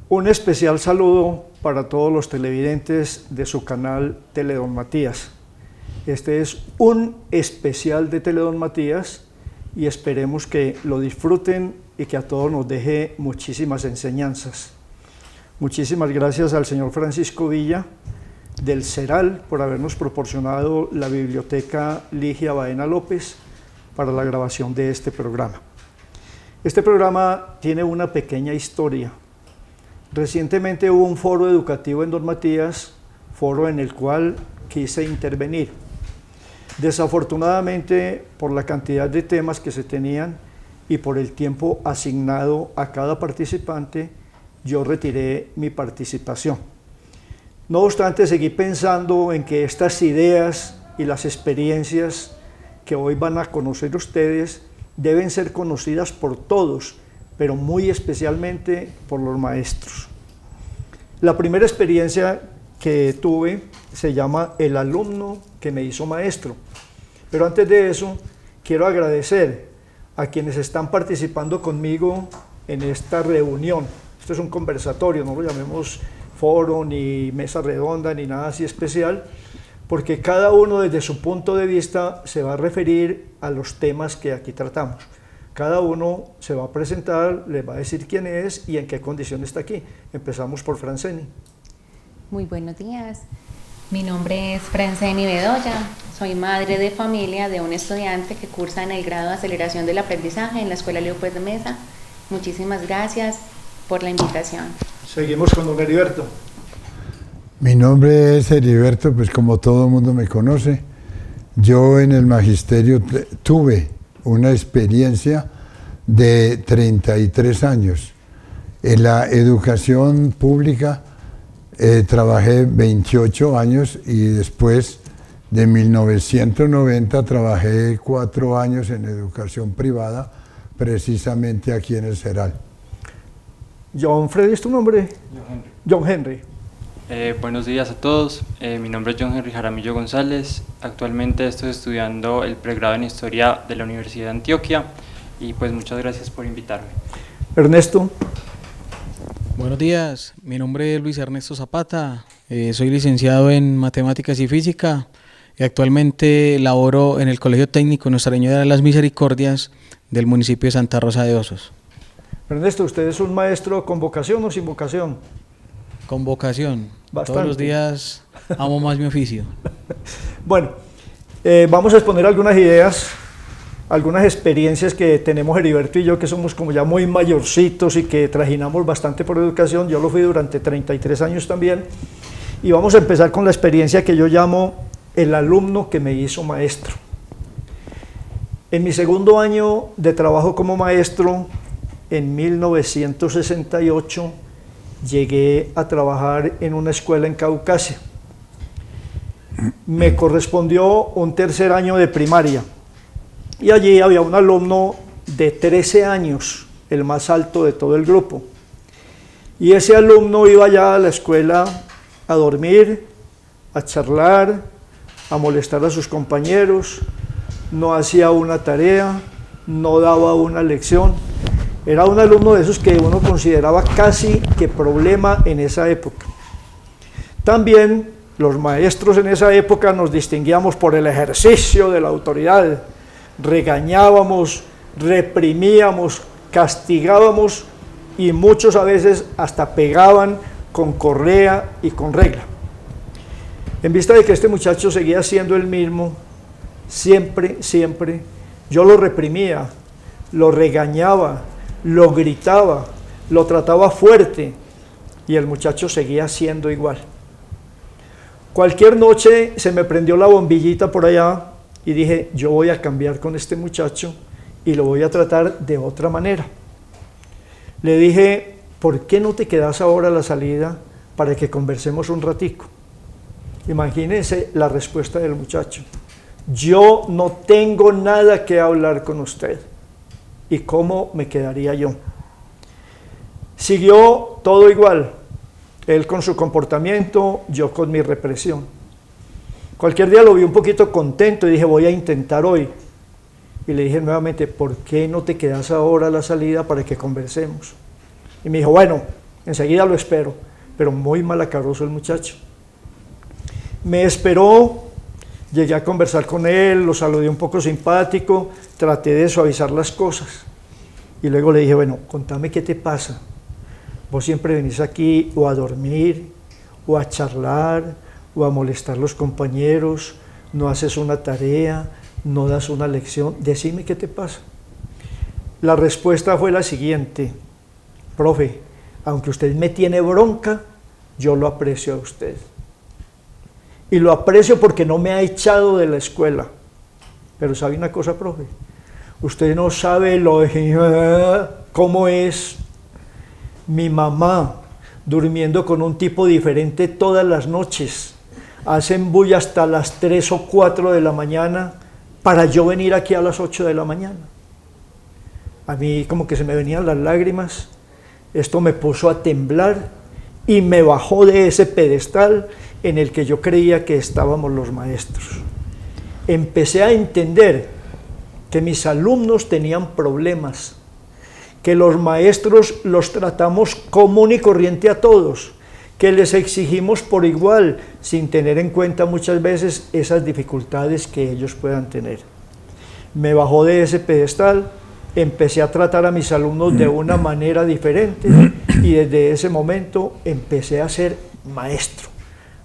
Un especial saludo para todos los televidentes de su canal Teledon Matías. Este es un especial de Teledon Matías y esperemos que lo disfruten y que a todos nos deje muchísimas enseñanzas. Muchísimas gracias al señor Francisco Villa del CERAL por habernos proporcionado la biblioteca Ligia Baena López para la grabación de este programa. Este programa tiene una pequeña historia. Recientemente hubo un foro educativo en Don Matías, foro en el cual quise intervenir. Desafortunadamente, por la cantidad de temas que se tenían y por el tiempo asignado a cada participante, yo retiré mi participación. No obstante, seguí pensando en que estas ideas y las experiencias que hoy van a conocer ustedes deben ser conocidas por todos, pero muy especialmente por los maestros. La primera experiencia que tuve se llama El alumno que me hizo maestro. Pero antes de eso, quiero agradecer a quienes están participando conmigo en esta reunión. Esto es un conversatorio, no lo llamemos foro, ni mesa redonda, ni nada así especial, porque cada uno desde su punto de vista se va a referir a los temas que aquí tratamos. Cada uno se va a presentar, les va a decir quién es y en qué condición está aquí. Empezamos por Franceni. Muy buenos días. Mi nombre es Franceni Bedoya. Soy madre de familia de un estudiante que cursa en el grado de aceleración del aprendizaje en la Escuela Leópolis de Mesa. Muchísimas gracias por la invitación. Seguimos con don Heriberto. Mi nombre es Heriberto, pues como todo el mundo me conoce. Yo en el magisterio tuve una experiencia de 33 años. En la educación pública trabajé 28 años y después de 1990 trabajé 4 años en educación privada, precisamente aquí en el CERAL. John Freddy, ¿es tu nombre? John Henry. John Henry. Buenos días a todos, mi nombre es John Henry Jaramillo González. Actualmente estoy estudiando el pregrado en Historia de la Universidad de Antioquia y pues muchas gracias por invitarme. Ernesto. Buenos días, mi nombre es Luis Ernesto Zapata, soy licenciado en Matemáticas y Física y actualmente laboro en el Colegio Técnico Nuestra Señora de las Misericordias del municipio de Santa Rosa de Osos. Ernesto, ¿usted es un maestro con vocación o sin vocación? Con vocación. Bastante. Todos los días amo más mi oficio. Bueno, vamos a exponer algunas ideas, algunas experiencias que tenemos Heriberto y yo, que somos como ya muy mayorcitos y que trajinamos bastante por educación. Yo lo fui durante 33 años también. Y vamos a empezar con la experiencia que yo llamo el alumno que me hizo maestro. En mi segundo año de trabajo como maestro, en 1968, llegué a trabajar en una escuela en Caucasia. Me correspondió un tercer año de primaria y allí había un alumno de 13 años, el más alto de todo el grupo. Y ese alumno iba ya a la escuela a dormir, a charlar, a molestar a sus compañeros, no hacía una tarea, no daba una lección. Era un alumno de esos que uno consideraba casi que problema en esa época. También los maestros en esa época nos distinguíamos por el ejercicio de la autoridad. Regañábamos, reprimíamos, castigábamos y muchos a veces hasta pegaban con correa y con regla. En vista de que este muchacho seguía siendo el mismo, siempre, yo lo reprimía, lo regañaba, lo gritaba, lo trataba fuerte y el muchacho seguía siendo igual. Cualquier noche se me prendió la bombillita por allá y dije, yo voy a cambiar con este muchacho y lo voy a tratar de otra manera. Le dije, ¿por qué no te quedas ahora a la salida para que conversemos un ratico? Imagínense la respuesta del muchacho. Yo no tengo nada que hablar con usted. ¿Y cómo me quedaría yo? Siguió todo igual, él con su comportamiento, yo con mi represión. Cualquier día lo vi un poquito contento y dije, voy a intentar hoy. Y le dije nuevamente, ¿por qué no te quedas ahora a la salida para que conversemos? Y me dijo, bueno, enseguida lo espero, pero muy malacaroso el muchacho. Me esperó, llegué a conversar con él, lo saludé un poco simpático, traté de suavizar las cosas. Y luego le dije, bueno, contame qué te pasa. Vos siempre venís aquí o a dormir, o a charlar, o a molestar a los compañeros, no haces una tarea, no das una lección, decime qué te pasa. La respuesta fue la siguiente: profe, aunque usted me tiene bronca, yo lo aprecio a usted. Y lo aprecio porque no me ha echado de la escuela. Pero ¿sabe una cosa, profe? Usted no sabe cómo es mi mamá durmiendo con un tipo diferente todas las noches. Hacen bulla hasta las 3 o 4 de la mañana para yo venir aquí a las 8 de la mañana. A mí como que se me venían las lágrimas. Esto me puso a temblar y me bajó de ese pedestal en el que yo creía que estábamos los maestros. Empecé a entender que mis alumnos tenían problemas, que los maestros los tratamos común y corriente a todos, que les exigimos por igual, sin tener en cuenta muchas veces esas dificultades que ellos puedan tener. Me bajó de ese pedestal, empecé a tratar a mis alumnos de una manera diferente y desde ese momento empecé a ser maestro.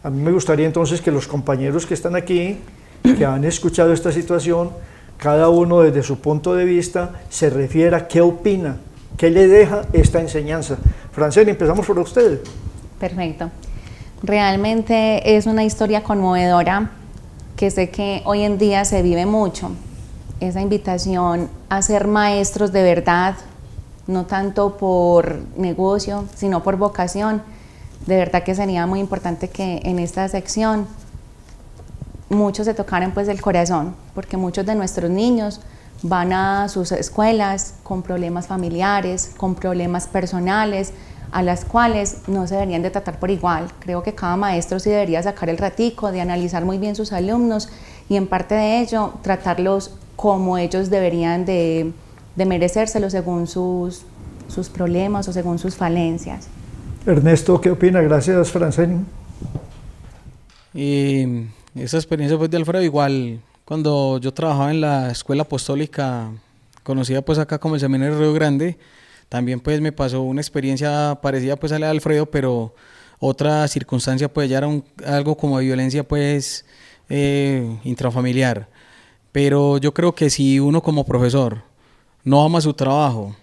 A mí me gustaría entonces que los compañeros que están aquí, que han escuchado esta situación, cada uno desde su punto de vista se refiera a qué opina, qué le deja esta enseñanza. Franceli, empezamos por usted. Perfecto. Realmente es una historia conmovedora que sé que hoy en día se vive mucho. Esa invitación a ser maestros de verdad, no tanto por negocio, sino por vocación. De verdad que sería muy importante que en esta sección muchos se tocaran pues el corazón, porque muchos de nuestros niños van a sus escuelas con problemas familiares, con problemas personales, a las cuales no se deberían de tratar por igual. Creo que cada maestro sí debería sacar el ratico de analizar muy bien sus alumnos y en parte de ello tratarlos como ellos deberían de merecérselo según sus problemas o según sus falencias. Ernesto, ¿qué opina? Gracias, Franceli. Y esa experiencia pues de Alfredo, igual cuando yo trabajaba en la escuela apostólica conocida pues acá como el Seminario Río Grande, también pues me pasó una experiencia parecida pues a la de Alfredo, pero otra circunstancia pues ya era algo como de violencia pues intrafamiliar. Pero yo creo que si uno como profesor no ama su trabajo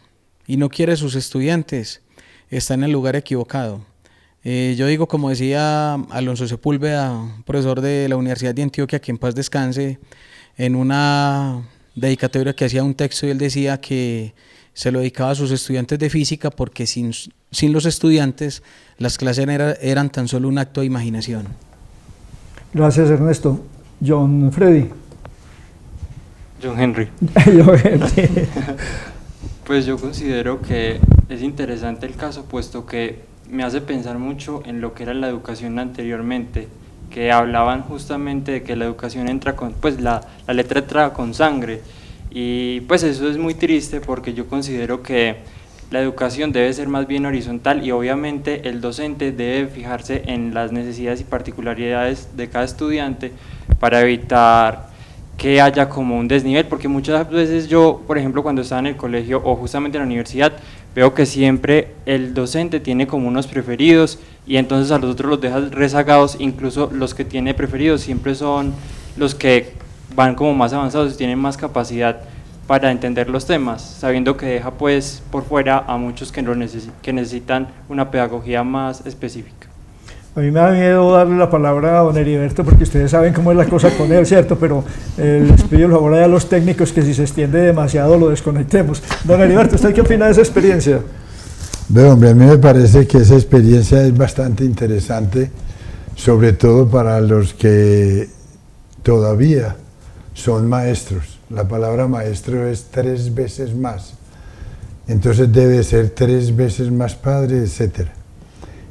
y no quiere sus estudiantes, está en el lugar equivocado. Yo digo, como decía Alonso Sepúlveda, profesor de la Universidad de Antioquia, que en paz descanse, en una dedicatoria que hacía un texto, y él decía que se lo dedicaba a sus estudiantes de física porque sin los estudiantes las clases eran tan solo un acto de imaginación. Gracias, Ernesto. John Freddy. John Henry. John Henry. Pues yo considero que es interesante el caso, puesto que me hace pensar mucho en lo que era la educación anteriormente, que hablaban justamente de que la educación entra con, pues la letra entra con sangre, y pues eso es muy triste porque yo considero que la educación debe ser más bien horizontal y obviamente el docente debe fijarse en las necesidades y particularidades de cada estudiante para evitar que haya como un desnivel, porque muchas veces yo, por ejemplo, cuando estaba en el colegio o justamente en la universidad, veo que siempre el docente tiene como unos preferidos y entonces a los otros los deja rezagados, incluso los que tiene preferidos siempre son los que van como más avanzados y tienen más capacidad para entender los temas, sabiendo que deja pues por fuera a muchos que necesitan una pedagogía más específica. A mí me da miedo darle la palabra a don Heriberto porque ustedes saben cómo es la cosa con él, ¿cierto? Pero les pido el favor a los técnicos que si se extiende demasiado lo desconectemos. Don Heriberto, ¿usted qué opina de esa experiencia? Bueno, hombre, a mí me parece que esa experiencia es bastante interesante, sobre todo para los que todavía son maestros. La palabra maestro es 3 veces más, entonces debe ser 3 veces más padre, etcétera.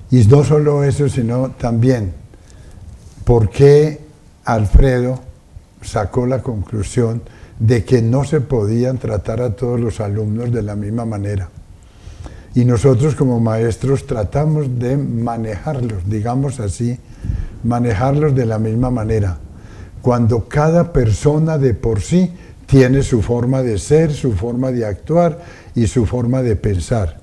Y no solo eso, sino también por qué Alfredo sacó la conclusión de que no se podían tratar a todos los alumnos de la misma manera. y nosotros como maestros tratamos de manejarlos, digamos así, manejarlos de la misma manera. Cuando cada persona de por sí tiene su forma de ser, su forma de actuar y su forma de pensar.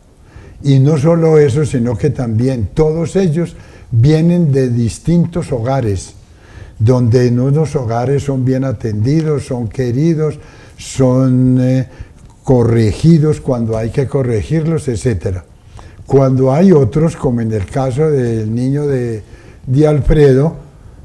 Y no solo eso, sino que también todos ellos vienen de distintos hogares, donde en unos hogares son bien atendidos, son queridos, son corregidos cuando hay que corregirlos, etc. Cuando hay otros, como en el caso del niño de Alfredo,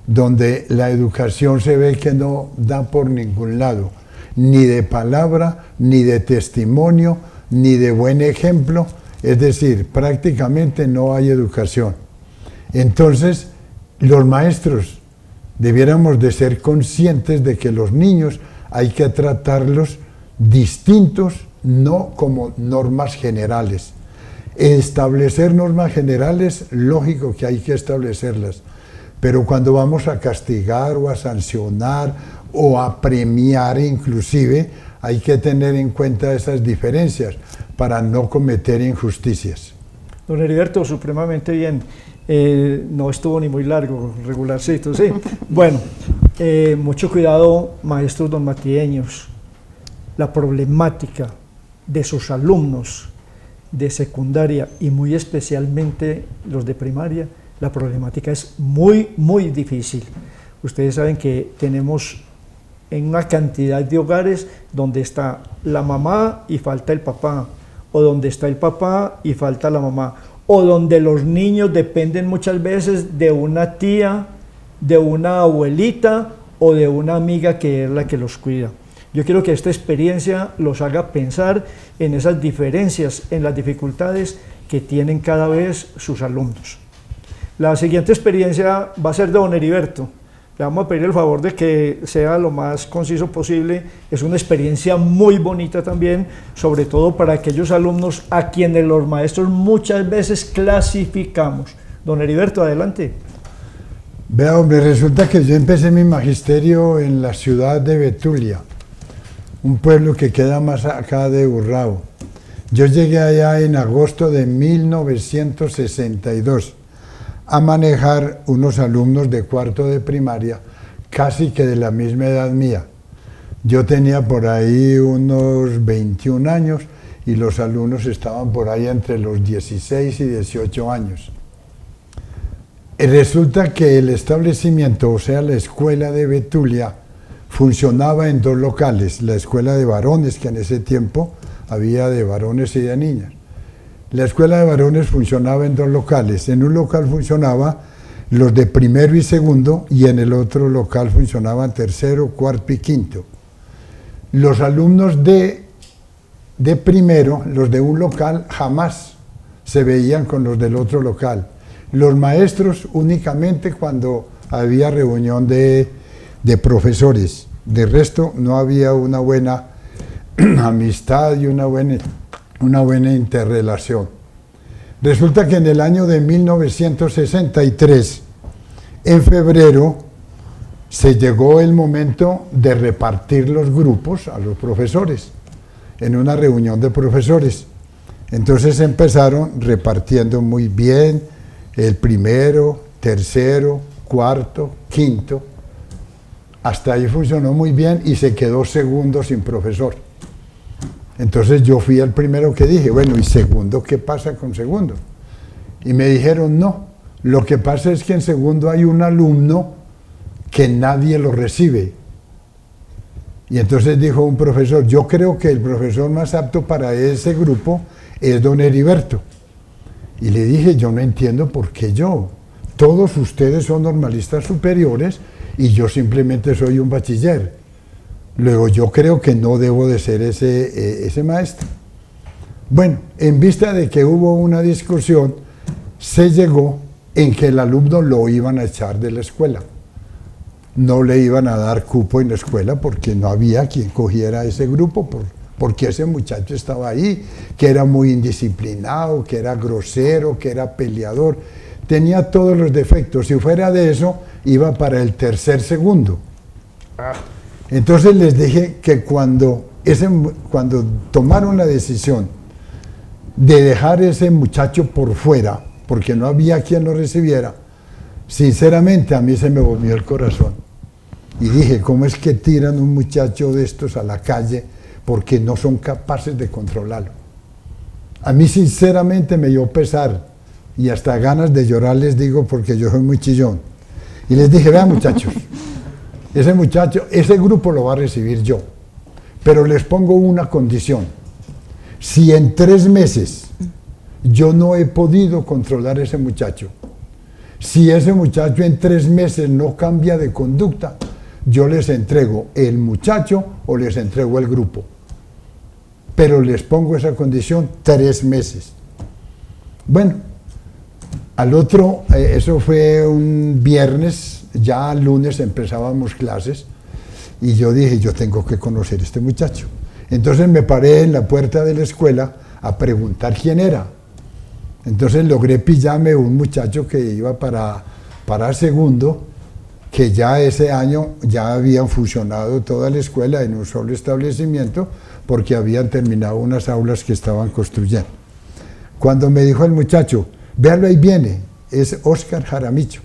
donde la educación se ve que no da por ningún lado, ni de palabra, ni de testimonio, ni de buen ejemplo, es decir, prácticamente no hay educación. Entonces, los maestros debiéramos de ser conscientes de que los niños hay que tratarlos distintos, no como normas generales. Establecer normas generales, lógico que hay que establecerlas, pero cuando vamos a castigar o a sancionar o a premiar inclusive, hay que tener en cuenta esas diferencias para no cometer injusticias. Don Heriberto, supremamente bien. No estuvo ni muy largo, regularcito, sí. Bueno, mucho cuidado, maestros don matieños. La problemática de sus alumnos de secundaria y muy especialmente los de primaria, la problemática es muy, muy difícil. Ustedes saben que tenemos en una cantidad de hogares donde está la mamá y falta el papá, o donde está el papá y falta la mamá, o donde los niños dependen muchas veces de una tía, de una abuelita o de una amiga que es la que los cuida. Yo quiero que esta experiencia los haga pensar en esas diferencias, en las dificultades que tienen cada vez sus alumnos. La siguiente experiencia va a ser de don Heriberto. Le vamos a pedir el favor de que sea lo más conciso posible. Es una experiencia muy bonita también, sobre todo para aquellos alumnos a quienes los maestros muchas veces clasificamos. Don Heriberto, adelante. Vea, hombre, resulta que yo empecé mi magisterio en la ciudad de Betulia, un pueblo que queda más acá de Urrao. Yo llegué allá en agosto de 1962 a manejar unos alumnos de cuarto de primaria, casi que de la misma edad mía. Yo tenía por ahí unos 21 años y los alumnos estaban por ahí entre los 16 y 18 años. Y resulta que el establecimiento, o sea, la escuela de Betulia, funcionaba en dos locales, la escuela de varones, que en ese tiempo había de varones y de niñas. La escuela de varones funcionaba en dos locales. En un local funcionaba los de primero y segundo y en el otro local funcionaban tercero, cuarto y quinto. Los alumnos de primero, los de un local, jamás se veían con los del otro local. Los maestros únicamente cuando había reunión de profesores. De resto no había una buena amistad y una buena interrelación. Resulta que en el año de 1963, en febrero, se llegó el momento de repartir los grupos a los profesores, en una reunión de profesores. Entonces empezaron repartiendo muy bien el primero, tercero, cuarto, quinto. Hasta ahí funcionó muy bien y se quedó segundo sin profesor. Entonces yo fui el primero que dije, bueno, ¿y segundo qué pasa con segundo? Y me dijeron, no, lo que pasa es que en segundo hay un alumno que nadie lo recibe. Y entonces dijo un profesor, yo creo que el profesor más apto para ese grupo es don Heriberto. Y le dije, yo no entiendo por qué yo. Todos ustedes son normalistas superiores y yo simplemente soy un bachiller. Luego yo creo que no debo de ser ese maestro. Bueno, en vista de que hubo una discusión, se llegó en que el alumno lo iban a echar de la escuela. No le iban a dar cupo en la escuela porque no había quien cogiera ese grupo, porque ese muchacho estaba ahí, que era muy indisciplinado, que era grosero, que era peleador. Tenía todos los defectos. Si fuera de eso, iba para el tercer segundo. Entonces les dije que cuando tomaron la decisión de dejar ese muchacho por fuera, porque no había quien lo recibiera, sinceramente a mí se me volvió el corazón. Y dije, ¿cómo es que tiran un muchacho de estos a la calle porque no son capaces de controlarlo? A mí sinceramente me dio pesar y hasta ganas de llorar, les digo, porque yo soy muy chillón. Y les dije, vean muchachos, ese muchacho, ese grupo lo va a recibir yo, pero les pongo una condición. Si en 3 meses yo no he podido controlar a ese muchacho, si ese muchacho en 3 meses no cambia de conducta, yo les entrego el muchacho o les entrego el grupo. Pero les pongo esa condición 3 meses. Bueno, al otro, eso fue un viernes, ya lunes empezábamos clases y yo dije, yo tengo que conocer a este muchacho. Entonces me paré en la puerta de la escuela a preguntar quién era. Entonces logré pillarme un muchacho que iba para segundo, que ya ese año ya habían fusionado toda la escuela en un solo establecimiento porque habían terminado unas aulas que estaban construyendo. Cuando me dijo el muchacho, véalo, ahí viene, es Óscar Jaramillo,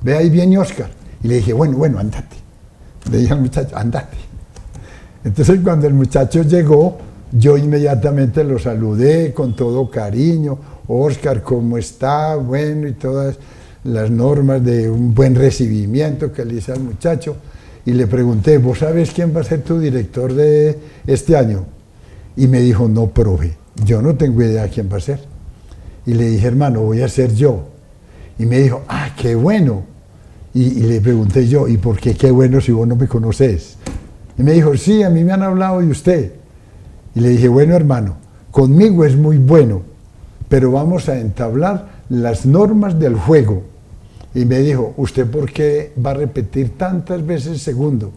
ve ahí viene Óscar. Y le dije, bueno, andate. Le dije al muchacho, andate. Entonces cuando el muchacho llegó, yo inmediatamente lo saludé con todo cariño. Óscar, ¿cómo está? Bueno, y todas las normas de un buen recibimiento que le hice al muchacho. Y le pregunté, ¿vos sabes quién va a ser tu director de este año? Y me dijo, no, profe, yo no tengo idea quién va a ser. Y le dije, hermano, voy a ser yo. Y me dijo, qué bueno. Y le pregunté yo, ¿y por qué qué bueno si vos no me conoces? Y me dijo, sí, a mí me han hablado de usted. Y le dije, bueno, hermano, conmigo es muy bueno, pero vamos a entablar las normas del juego. Y me dijo, ¿usted por qué va a repetir tantas veces segundo?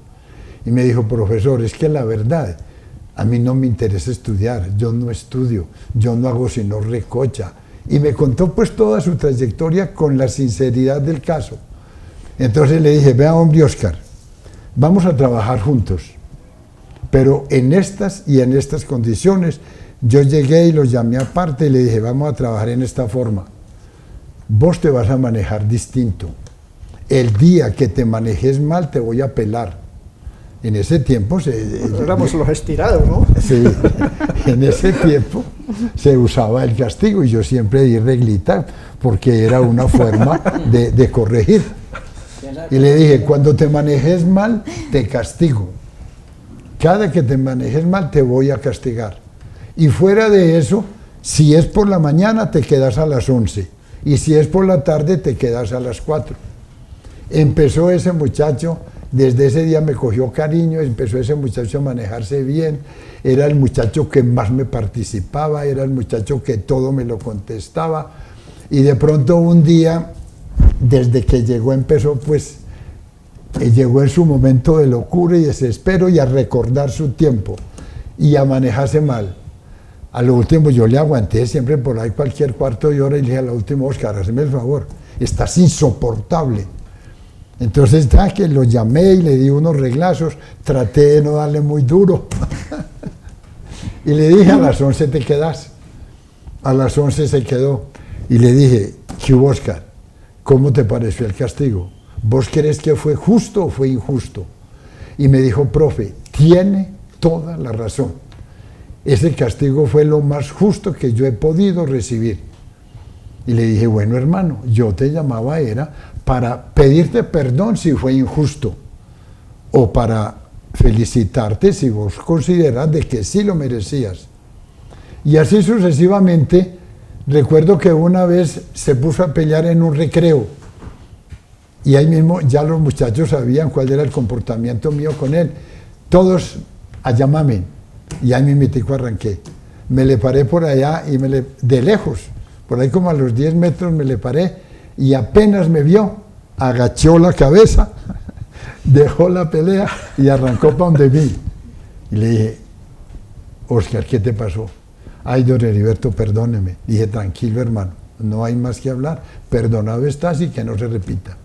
Y me dijo, profesor, es que la verdad, a mí no me interesa estudiar, yo no estudio, yo no hago sino recocha. Y me contó pues toda su trayectoria con la sinceridad del caso. Entonces le dije, vea hombre Óscar, vamos a trabajar juntos, pero en estas y en estas condiciones. Yo llegué y lo llamé aparte y le dije, vamos a trabajar en esta forma. Vos te vas a manejar distinto. El día que te manejes mal te voy a pelar. En ese tiempo éramos los estirados, ¿no? Sí, en ese tiempo se usaba el castigo y yo siempre di reglita porque era una forma de corregir. Y le dije, cuando te manejes mal, te castigo. Cada que te manejes mal, te voy a castigar. Y fuera de eso, si es por la mañana, te quedas a las 11. Y si es por la tarde, te quedas a las 4. Empezó ese muchacho, desde ese día me cogió cariño, empezó ese muchacho a manejarse bien. Era el muchacho que más me participaba, era el muchacho que todo me lo contestaba. Y de pronto un día, desde que llegó, empezó pues, llegó en su momento de locura y desespero y a recordar su tiempo y a manejarse mal. A lo último yo le aguanté siempre por ahí cualquier cuarto de hora y le dije a lo último, Óscar, hazme el favor, estás insoportable. Entonces ya que lo llamé y le di unos reglazos, traté de no darle muy duro. Y le dije, a las 11 te quedas. A las 11 se quedó. Y le dije, ¿qué hubo, Óscar? ¿Cómo te pareció el castigo? ¿Vos crees que fue justo o fue injusto? Y me dijo, profe, tiene toda la razón. Ese castigo fue lo más justo que yo he podido recibir. Y le dije, bueno, hermano, yo te llamaba era para pedirte perdón si fue injusto o para felicitarte si vos consideras de que sí lo merecías. Y así sucesivamente. Recuerdo que una vez se puso a pelear en un recreo y ahí mismo ya los muchachos sabían cuál era el comportamiento mío con él. Todos a llamarme. Y ahí mismitico arranqué. Me le paré por allá y de lejos, por ahí como a los 10 metros me le paré y apenas me vio, agachó la cabeza, dejó la pelea y arrancó para donde mí. Y le dije, Óscar, ¿qué te pasó? Ay, don Heriberto, perdóneme. Dije, tranquilo, hermano, no hay más que hablar, perdonado estás y que no se repita.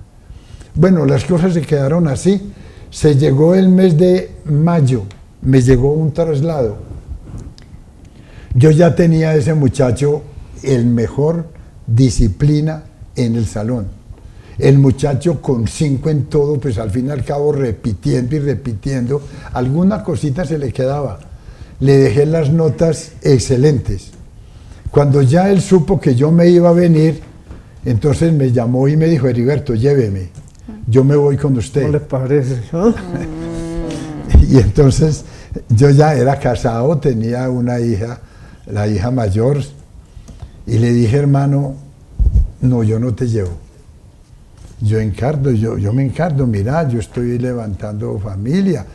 Bueno, las cosas se quedaron así. Se llegó el mes de mayo, me llegó un traslado. Yo ya tenía a ese muchacho el mejor disciplina en el salón. El muchacho con 5 en todo, pues al fin y al cabo repitiendo y repitiendo, alguna cosita se le quedaba. Le dejé las notas excelentes. Cuando ya él supo que yo me iba a venir, entonces me llamó y me dijo, Heriberto, lléveme, yo me voy con usted. ¿Cómo le parece? ¿Ah? Y entonces yo ya era casado, tenía una hija, la hija mayor, y le dije, hermano, no, yo no te llevo. Yo me encargo, mira, yo estoy levantando familia,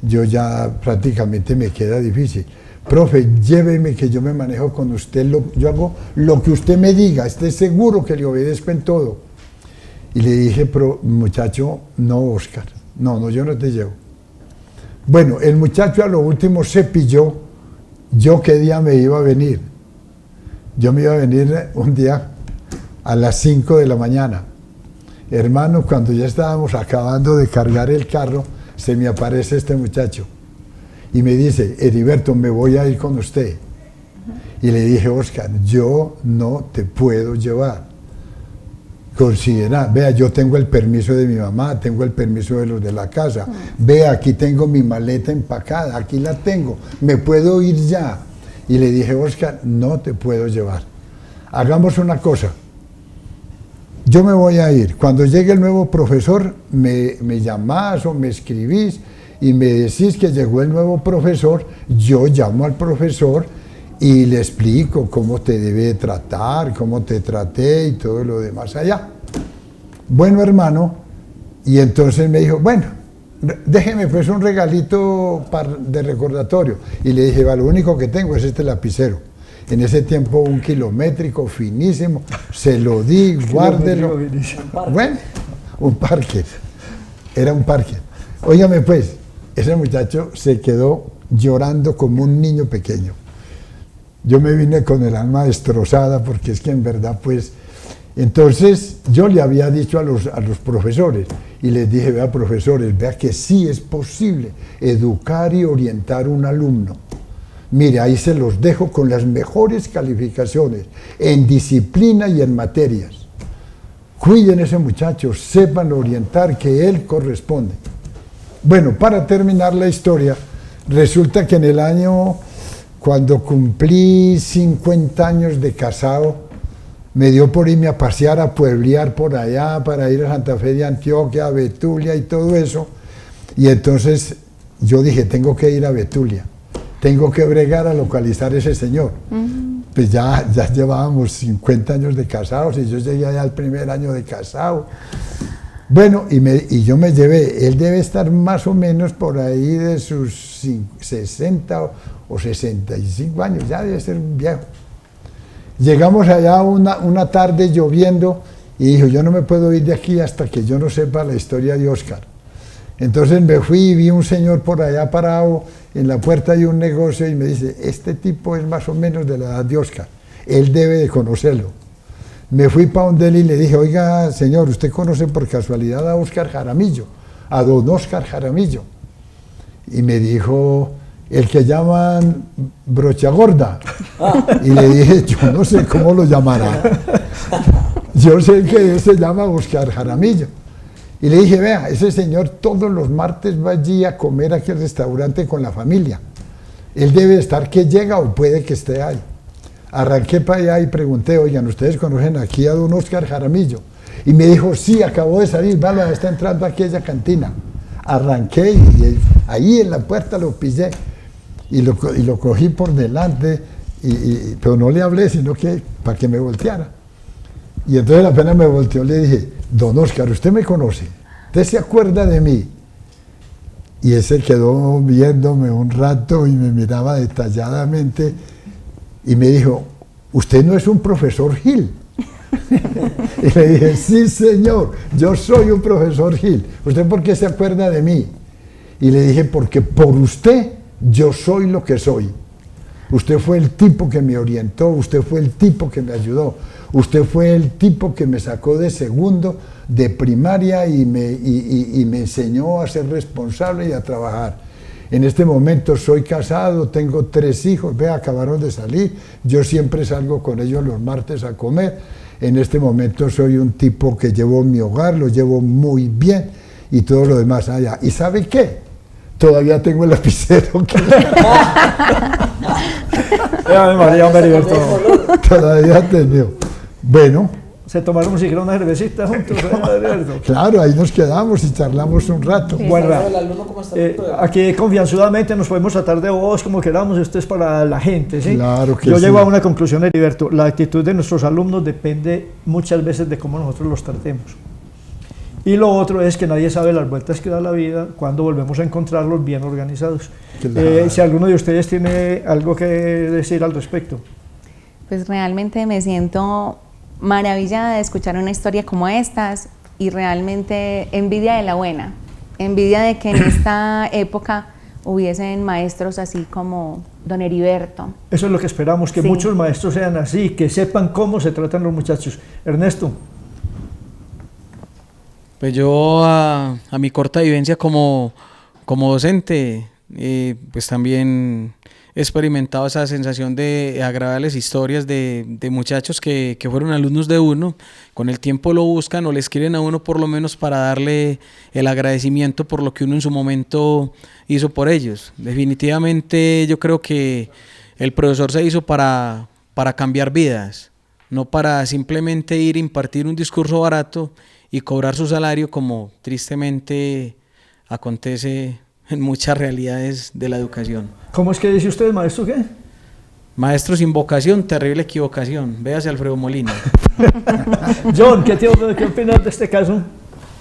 yo ya prácticamente me queda difícil. Profe, lléveme que yo me manejo con usted, yo hago lo que usted me diga, esté seguro que le obedezco en todo. Y le dije, muchacho, no, Oscar, no, yo no te llevo. Bueno, el muchacho a lo último se pilló, yo qué día me iba a venir. Yo me iba a venir un día a las 5 de la mañana. Hermano, cuando ya estábamos acabando de cargar el carro, se me aparece este muchacho y me dice, Heriberto, me voy a ir con usted. Y le dije, Oscar, yo no te puedo llevar. Considera, vea, yo tengo el permiso de mi mamá, tengo el permiso de los de la casa, vea, aquí tengo mi maleta empacada, aquí la tengo, me puedo ir ya. Y le dije, Oscar, no te puedo llevar. Hagamos una cosa. Yo me voy a ir. Cuando llegue el nuevo profesor, me llamás o me escribís y me decís que llegó el nuevo profesor. Yo llamo al profesor y le explico cómo te debe tratar, cómo te traté y todo lo demás allá. Bueno, hermano, y entonces me dijo, bueno, déjeme pues un regalito de recordatorio. Y le dije, va, lo único que tengo es este lapicero. En ese tiempo un kilométrico finísimo, se lo di, guárdelo. Bueno, un parque, era un parque. Óigame pues, ese muchacho se quedó llorando como un niño pequeño. Yo me vine con el alma destrozada porque es que en verdad pues... Entonces yo le había dicho a los profesores y les dije, vea profesores, vea que sí es posible educar y orientar un alumno. Mire, ahí se los dejo con las mejores calificaciones en disciplina y en materias. Cuiden a ese muchacho, sepan orientar, que él corresponde. Bueno, para terminar la historia, resulta que en el año, cuando cumplí 50 años de casado, me dio por irme a pasear, a pueblear por allá, para ir a Santa Fe de Antioquia, a Betulia y todo eso. Y entonces yo dije, tengo que ir a Betulia. Tengo que bregar a localizar a ese señor. Pues ya llevábamos 50 años de casados y yo llegué allá al primer año de casado. Bueno, y yo me llevé, él debe estar más o menos por ahí de sus 60 o 65 años, ya debe ser un viejo. Llegamos allá una tarde lloviendo y dijo, yo no me puedo ir de aquí hasta que yo no sepa la historia de Oscar. Entonces me fui y vi un señor por allá parado en la puerta de un negocio y me dice, este tipo es más o menos de la edad de Oscar, él debe de conocerlo. Me fui para donde él y le dije, oiga señor, ¿usted conoce por casualidad a Oscar Jaramillo? A don Oscar Jaramillo. Y me dijo, el que llaman brocha gorda. Y le dije, yo no sé cómo lo llamará. Yo sé que él se llama Oscar Jaramillo. Y le dije, vea, ese señor todos los martes va allí a comer aquí al restaurante con la familia. Él debe estar que llega o puede que esté ahí. Arranqué para allá y pregunté, oigan, ¿ustedes conocen aquí a don Oscar Jaramillo? Y me dijo, sí, acabó de salir, vale, está entrando a aquella cantina. Arranqué y ahí en la puerta lo pillé y lo cogí por delante, pero no le hablé, sino que para que me volteara. Y entonces apenas me volteó, le dije, don Oscar, ¿usted me conoce? ¿Usted se acuerda de mí? Y él se quedó viéndome un rato y me miraba detalladamente y me dijo, ¿usted no es un profesor Gil? Y le dije, sí señor, yo soy un profesor Gil. ¿Usted por qué se acuerda de mí? Y le dije, porque por usted yo soy lo que soy. Usted fue el tipo que me orientó, usted fue el tipo que me ayudó, usted fue el tipo que me sacó de segundo, de primaria y me enseñó a ser responsable y a trabajar. En este momento soy casado, tengo 3 hijos, ve, acabaron de salir, yo siempre salgo con ellos los martes a comer. En este momento soy un tipo que llevo mi hogar, lo llevo muy bien y todo lo demás allá. ¿Y sabe qué? Todavía tengo el lapicero que... María, Heriberto. Todavía tengo. Bueno. Se tomaron siquiera una cervecita juntos, Heriberto. Claro, ahí nos quedamos y charlamos un rato. Sí, bueno, aquí confianzudamente nos podemos tratar de vos como queramos, esto es para la gente, ¿sí? Claro que Yo sí. llego a una conclusión, Heriberto, la actitud de nuestros alumnos depende muchas veces de cómo nosotros los tratemos. Y lo otro es que nadie sabe las vueltas que da la vida cuando volvemos a encontrarlos bien organizados. Claro. Si alguno de ustedes tiene algo que decir al respecto. Pues realmente me siento maravillada de escuchar una historia como estas y realmente envidia de la buena, envidia de que en esta época hubiesen maestros así como don Heriberto. Eso es lo que esperamos, que muchos maestros sean así, que sepan cómo se tratan los muchachos. Ernesto. Pues yo a mi corta vivencia como docente, pues también he experimentado esa sensación de agradables historias de muchachos que fueron alumnos de uno, con el tiempo lo buscan o le escriben a uno por lo menos para darle el agradecimiento por lo que uno en su momento hizo por ellos. Definitivamente yo creo que el profesor se hizo para cambiar vidas, no para simplemente ir a impartir un discurso barato y cobrar su salario como tristemente acontece en muchas realidades de la educación. ¿Cómo es que dice usted, maestro, qué? Maestro sin vocación, terrible equivocación. Véase Alfredo Molina. John, ¿qué opinas de este caso?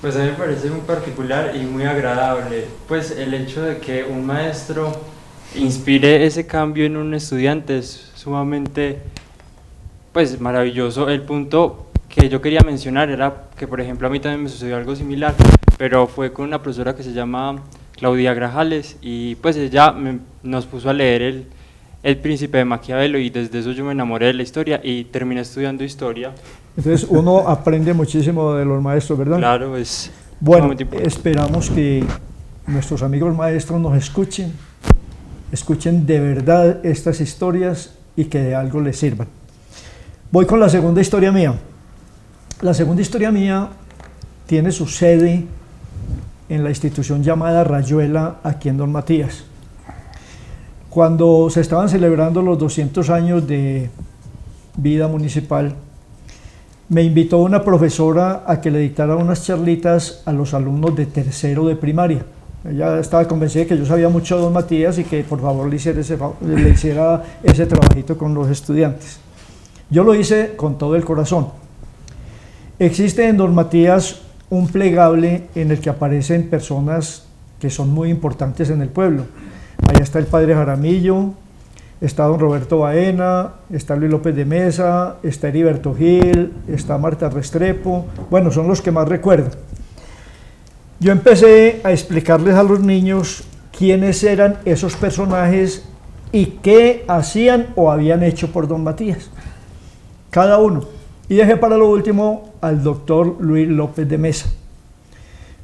Pues a mí me parece muy particular y muy agradable. Pues el hecho de que un maestro inspire ese cambio en un estudiante es sumamente pues maravilloso. El punto que yo quería mencionar era que, por ejemplo, a mí también me sucedió algo similar, pero fue con una profesora que se llama Claudia Grajales y pues ella nos puso a leer el Príncipe de Maquiavelo y desde eso yo me enamoré de la historia y terminé estudiando historia. Entonces uno aprende muchísimo de los maestros, ¿verdad? Claro, es bueno, esperamos que nuestros amigos maestros nos escuchen de verdad estas historias y que de algo les sirvan. Voy con la segunda historia mía. La segunda historia mía tiene su sede en la institución llamada Rayuela, aquí en Don Matías. Cuando se estaban celebrando los 200 años de vida municipal, me invitó una profesora a que le dictara unas charlitas a los alumnos de tercero de primaria. Ella estaba convencida de que yo sabía mucho de Don Matías y que por favor le hiciera ese trabajito con los estudiantes. Yo lo hice con todo el corazón. Existe en Don Matías un plegable en el que aparecen personas que son muy importantes en el pueblo. Allá está el padre Jaramillo, está don Roberto Baena, está Luis López de Mesa, está Heriberto Gil, está Marta Restrepo, bueno, son los que más recuerdo. Yo empecé a explicarles a los niños quiénes eran esos personajes y qué hacían o habían hecho por Don Matías, cada uno. Y dejé para lo último al doctor Luis López de Mesa.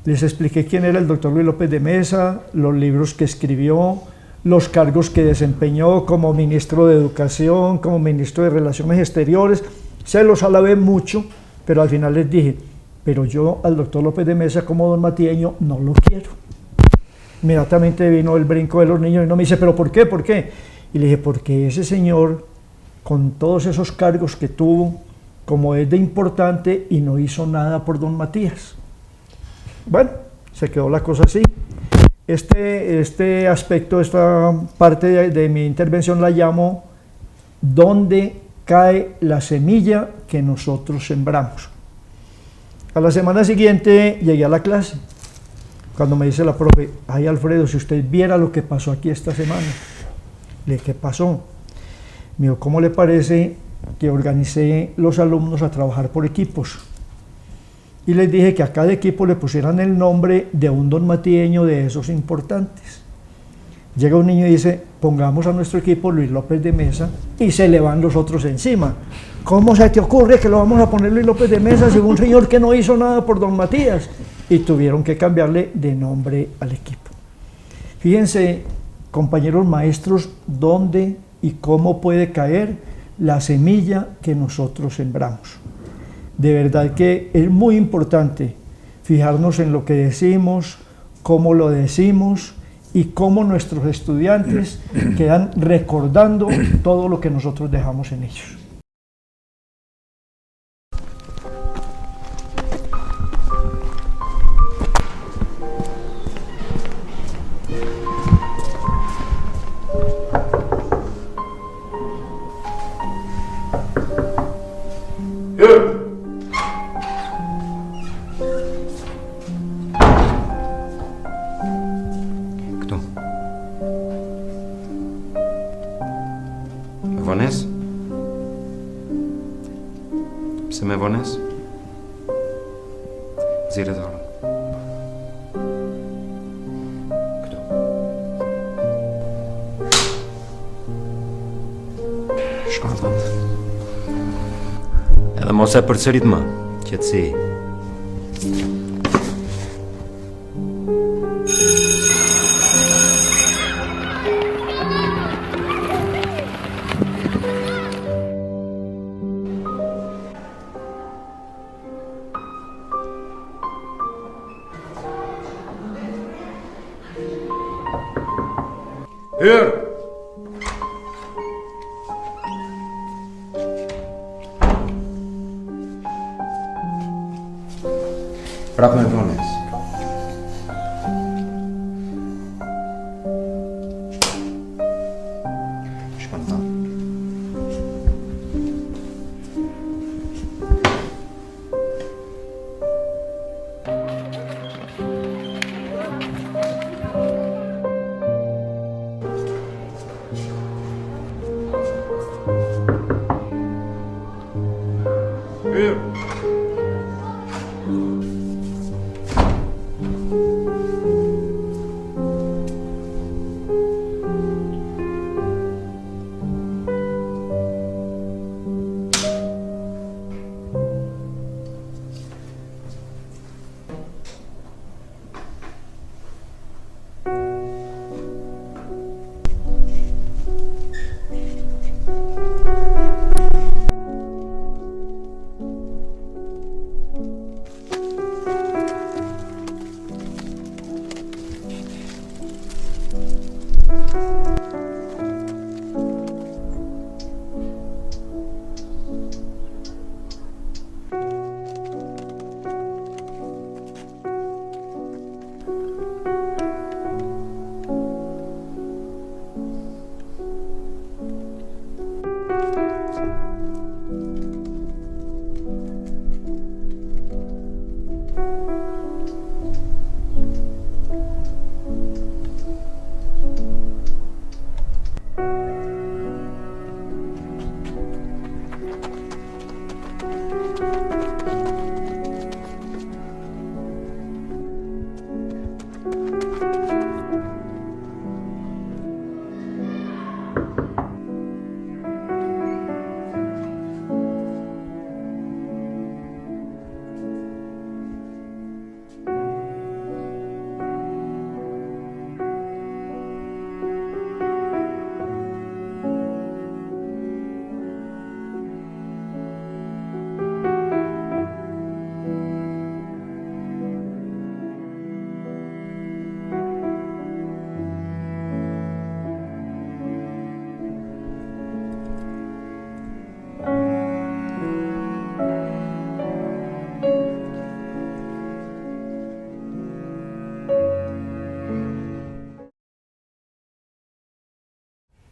Les expliqué quién era el doctor Luis López de Mesa, los libros que escribió, los cargos que desempeñó como ministro de Educación, como ministro de Relaciones Exteriores. Se los alabé mucho, pero al final les dije, pero yo al doctor López de Mesa como don matieño no lo quiero. Inmediatamente vino el brinco de los niños y no me dice, ¿pero por qué? ¿Por qué? Y le dije, porque ese señor, con todos esos cargos que tuvo, como es de importante y no hizo nada por don Matías. Bueno, se quedó la cosa así. Este aspecto, esta parte de mi intervención la llamo ¿dónde cae la semilla que nosotros sembramos? A la semana siguiente llegué a la clase, cuando me dice la profe, ay Alfredo, si usted viera lo que pasó aquí esta semana. Le dije, ¿qué pasó? Me dijo, ¿cómo le parece que organicé los alumnos a trabajar por equipos? Y les dije que a cada equipo le pusieran el nombre de un don matieño de esos importantes. Llega un niño y dice, pongamos a nuestro equipo Luis López de Mesa, y se le van los otros encima. ¿Cómo se te ocurre que lo vamos a poner Luis López de Mesa si un señor que no hizo nada por don Matías? Y tuvieron que cambiarle de nombre al equipo. Fíjense compañeros maestros, dónde y cómo puede caer la semilla que nosotros sembramos. De verdad que es muy importante fijarnos en lo que decimos, cómo lo decimos y cómo nuestros estudiantes quedan recordando todo lo que nosotros dejamos en ellos. Kdo? Vones? Pseme vones? Zire dal. Kdo? Scotland. Ele mos e përcërit më, qetësi. Hör! Prap me vones. Shkon ta. Hör!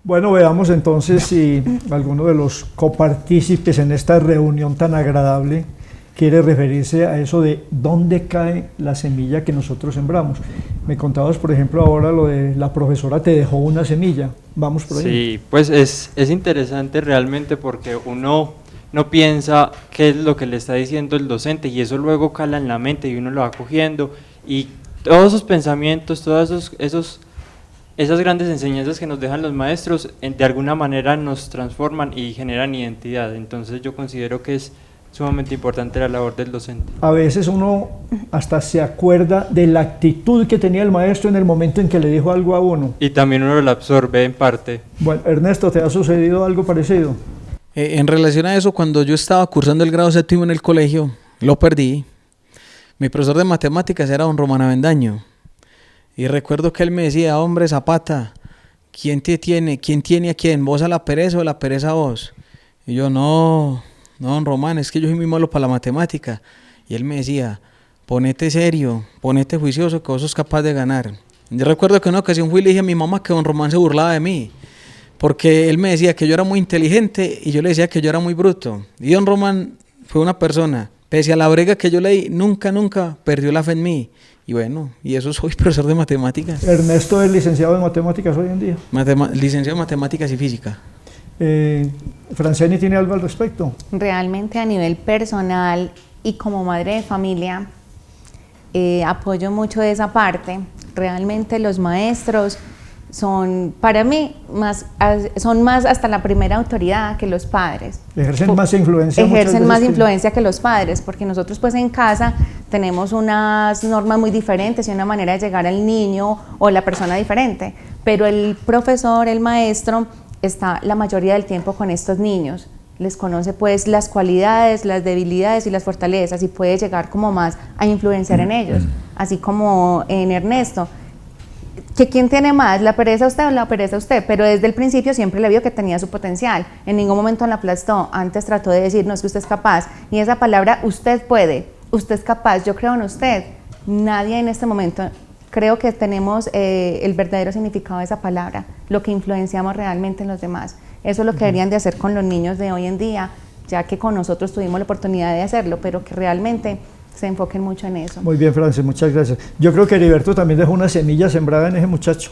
Bueno, veamos entonces si alguno de los copartícipes en esta reunión tan agradable quiere referirse a eso de dónde cae la semilla que nosotros sembramos. Me contabas, por ejemplo, ahora lo de la profesora te dejó una semilla. Vamos por ahí. Sí, pues es interesante realmente porque uno no piensa qué es lo que le está diciendo el docente y eso luego cala en la mente y uno lo va cogiendo y todos esos pensamientos, todos esas grandes enseñanzas que nos dejan los maestros de alguna manera nos transforman y generan identidad. Entonces yo considero que es sumamente importante la labor del docente. A veces uno hasta se acuerda de la actitud que tenía el maestro en el momento en que le dijo algo a uno. Y también uno lo absorbe en parte. Bueno, Ernesto, ¿te ha sucedido algo parecido? En relación a eso, cuando yo estaba cursando el grado séptimo en el colegio, lo perdí. Mi profesor de matemáticas era don Román Avendaño. Y recuerdo que él me decía, hombre Zapata, ¿quién te tiene? ¿Quién tiene a quién? ¿Vos a la pereza o la pereza a vos? Y yo, no, don Román, es que yo soy muy malo para la matemática. Y él me decía, ponete serio, ponete juicioso, que vos sos capaz de ganar. Yo recuerdo que en una ocasión fui y le dije a mi mamá que don Román se burlaba de mí, porque él me decía que yo era muy inteligente y yo le decía que yo era muy bruto. Y don Román fue una persona, pese a la brega que yo le di, nunca perdió la fe en mí. Y bueno, y eso soy profesor de matemáticas. Ernesto es licenciado en matemáticas hoy en día. Licenciado en matemáticas y física. Franceni, ¿tiene algo al respecto? Realmente a nivel personal y como madre de familia, apoyo mucho esa parte. Realmente los maestros son, para mí, son más hasta la primera autoridad que los padres. Ejercen más influencia. Ejercen más influencia que los padres, porque nosotros pues en casa tenemos unas normas muy diferentes y una manera de llegar al niño o la persona diferente, pero el profesor, el maestro, está la mayoría del tiempo con estos niños, les conoce pues las cualidades, las debilidades y las fortalezas y puede llegar como más a influenciar en ellos, así como en Ernesto. ¿Que quién tiene más, la pereza usted o la pereza usted? Pero desde el principio siempre le vio que tenía su potencial, en ningún momento la aplastó, antes trató de decir, no, es que usted es capaz, y esa palabra, usted puede, usted es capaz, yo creo en usted. Nadie en este momento, creo que tenemos el verdadero significado de esa palabra, lo que influenciamos realmente en los demás. Eso es lo que deberían de hacer con los niños de hoy en día, ya que con nosotros tuvimos la oportunidad de hacerlo, pero que realmente se enfoquen mucho en eso. Muy bien, Francis, muchas gracias. Yo creo que Heriberto también dejó una semilla sembrada en ese muchacho.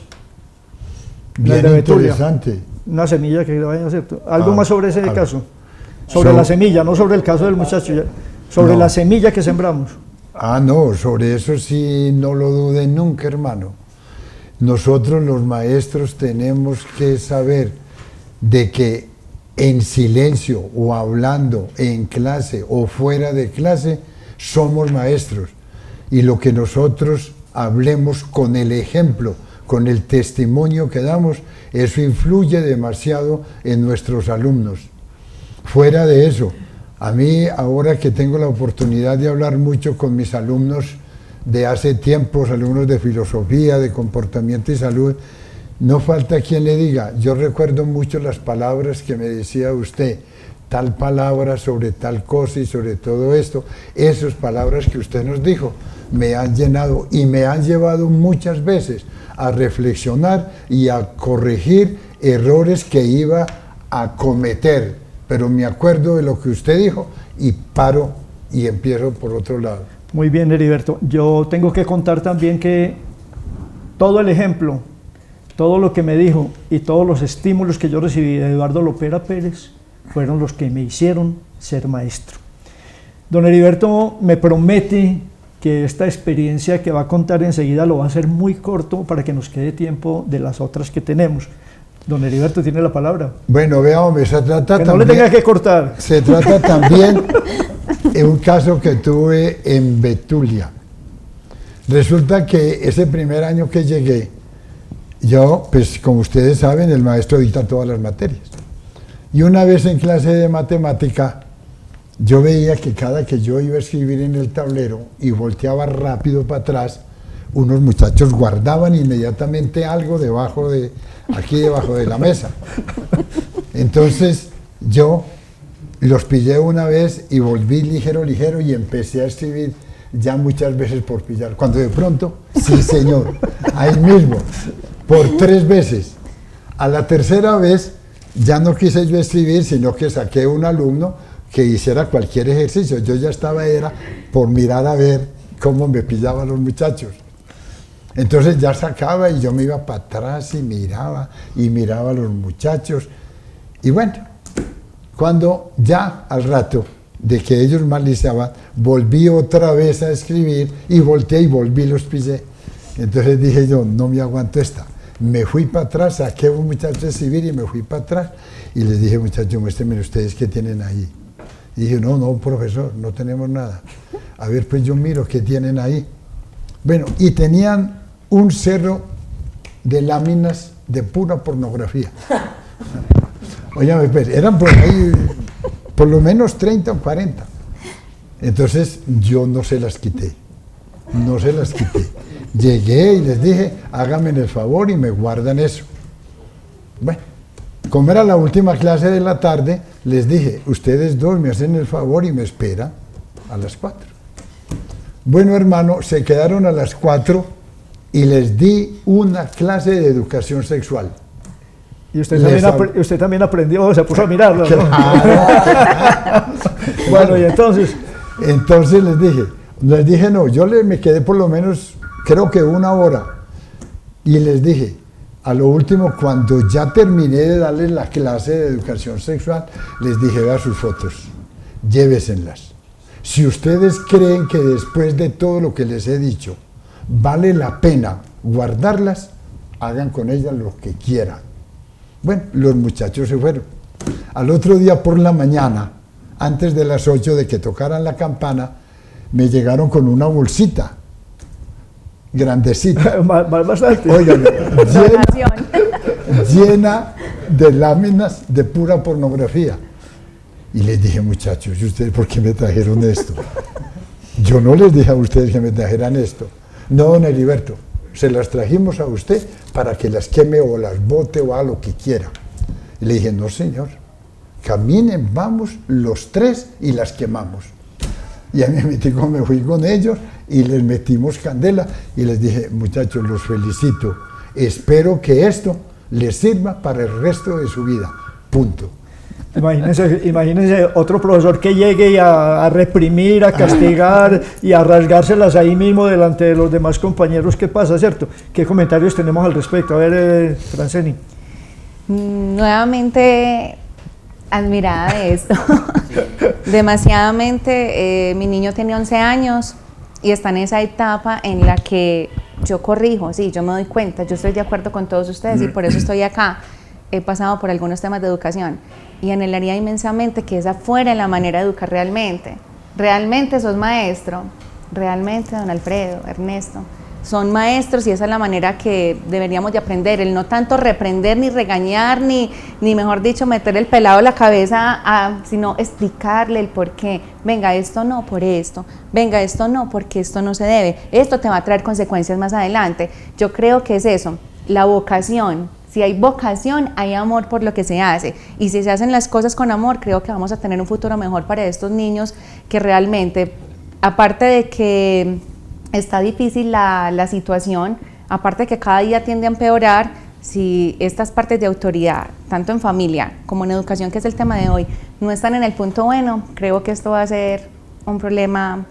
Bien interesante. Una semilla que le vayan a hacer. ¿Algo más sobre ese caso? Sobre la semilla, no sobre el caso del muchacho, sobre la semilla que sembramos. No, sobre eso sí no lo duden nunca, hermano. Nosotros los maestros tenemos que saber de que en silencio o hablando en clase o fuera de clase somos maestros, y lo que nosotros hablemos con el ejemplo, con el testimonio que damos, eso influye demasiado en nuestros alumnos. Fuera de eso, a mí ahora que tengo la oportunidad de hablar mucho con mis alumnos de hace tiempos, alumnos de filosofía, de comportamiento y salud, no falta quien le diga, yo recuerdo mucho las palabras que me decía usted, tal palabra sobre tal cosa y sobre todo esto, esas palabras que usted nos dijo me han llenado y me han llevado muchas veces a reflexionar y a corregir errores que iba a cometer, pero me acuerdo de lo que usted dijo y paro y empiezo por otro lado. Muy bien, Heriberto. Yo tengo que contar también que todo el ejemplo, todo lo que me dijo y todos los estímulos que yo recibí de Eduardo Lopera Pérez fueron los que me hicieron ser maestro. Don Heriberto me promete que esta experiencia que va a contar enseguida lo va a hacer muy corto para que nos quede tiempo de las otras que tenemos. Don Heriberto tiene la palabra. Bueno, veamos, se trata que también, no le tenga que cortar. Se trata también de un caso que tuve en Betulia. Resulta que ese primer año que llegué, yo, pues como ustedes saben, el maestro dicta todas las materias. Y una vez en clase de matemática, yo veía que cada que yo iba a escribir en el tablero y volteaba rápido para atrás, unos muchachos guardaban inmediatamente algo aquí debajo de la mesa. Entonces yo los pillé una vez y volví ligero y empecé a escribir ya muchas veces por pillar. Cuando de pronto, sí señor, ahí mismo, por 3 veces. A la tercera vez ya no quise yo escribir, sino que saqué un alumno que hiciera cualquier ejercicio. Yo ya estaba por mirar a ver cómo me pillaban los muchachos. Entonces ya sacaba y yo me iba para atrás y miraba a los muchachos. Y bueno, cuando ya al rato de que ellos malizaban, volví otra vez a escribir y volteé y volví los pillé. Entonces dije yo, no me aguanto esta. Me fui para atrás, saqué a un muchacho a escribir y me fui para atrás. Y les dije, muchachos, muéstrenme ustedes qué tienen ahí. Y dije, no, profesor, no tenemos nada. A ver, pues yo miro qué tienen ahí. Bueno, y tenían un cerro de láminas de pura pornografía. Óyame, pues, eran por ahí por lo menos 30 o 40. Entonces yo no se las quité. Llegué y les dije, háganme el favor y me guardan eso. Bueno, como era la última clase de la tarde, les dije, ustedes dos me hacen el favor y me esperan a las 4. Bueno, hermano, se quedaron a las 4 y les di una clase de educación sexual. Y usted también aprendió, se puso a mirarlo, ¿no? Claro. Bueno, y entonces... Entonces les dije no, yo me quedé por lo menos, creo que 1 hora. Y les dije, a lo último, cuando ya terminé de darles la clase de educación sexual, les dije, vea sus fotos, llévesenlas. Si ustedes creen que después de todo lo que les he dicho, vale la pena guardarlas, hagan con ellas lo que quieran. Bueno, los muchachos se fueron. Al otro día por la mañana, antes de las 8 de que tocaran la campana, me llegaron con una bolsita grandecita. Bastante. Oigan, llena de láminas de pura pornografía. Y les dije, muchachos, ¿y ustedes por qué me trajeron esto? Yo no les dije a ustedes que me trajeran esto. No, don Heriberto, se las trajimos a usted para que las queme o las bote o haga lo que quiera. Y le dije, no señor, caminen, vamos los 3 y las quemamos. Y a mí me fui con ellos y les metimos candela y les dije, muchachos, los felicito, espero que esto les sirva para el resto de su vida, punto. Imagínense otro profesor que llegue a reprimir, a castigar y a rasgárselas ahí mismo delante de los demás compañeros. ¿Qué pasa, cierto? ¿Qué comentarios tenemos al respecto? A ver, Franceni. Nuevamente admirada de esto. Demasiadamente. Mi niño tiene 11 años y está en esa etapa en la que yo corrijo, sí, yo me doy cuenta, yo estoy de acuerdo con todos ustedes y por eso estoy acá. He pasado por algunos temas de educación y anhelaría inmensamente que esa fuera la manera de educar realmente. Realmente sos maestro, realmente don Alfredo, Ernesto, son maestros y esa es la manera que deberíamos de aprender, el no tanto reprender ni regañar ni mejor dicho meter el pelado en la cabeza, sino explicarle el por qué. Venga, esto no por esto, venga, esto no porque esto no se debe, esto te va a traer consecuencias más adelante. Yo creo que es eso, la vocación. Si hay vocación, hay amor por lo que se hace. Y si se hacen las cosas con amor, creo que vamos a tener un futuro mejor para estos niños que realmente, aparte de que está difícil la situación, aparte de que cada día tiende a empeorar, si estas partes de autoridad, tanto en familia como en educación, que es el tema de hoy, no están en el punto bueno, creo que esto va a ser un problema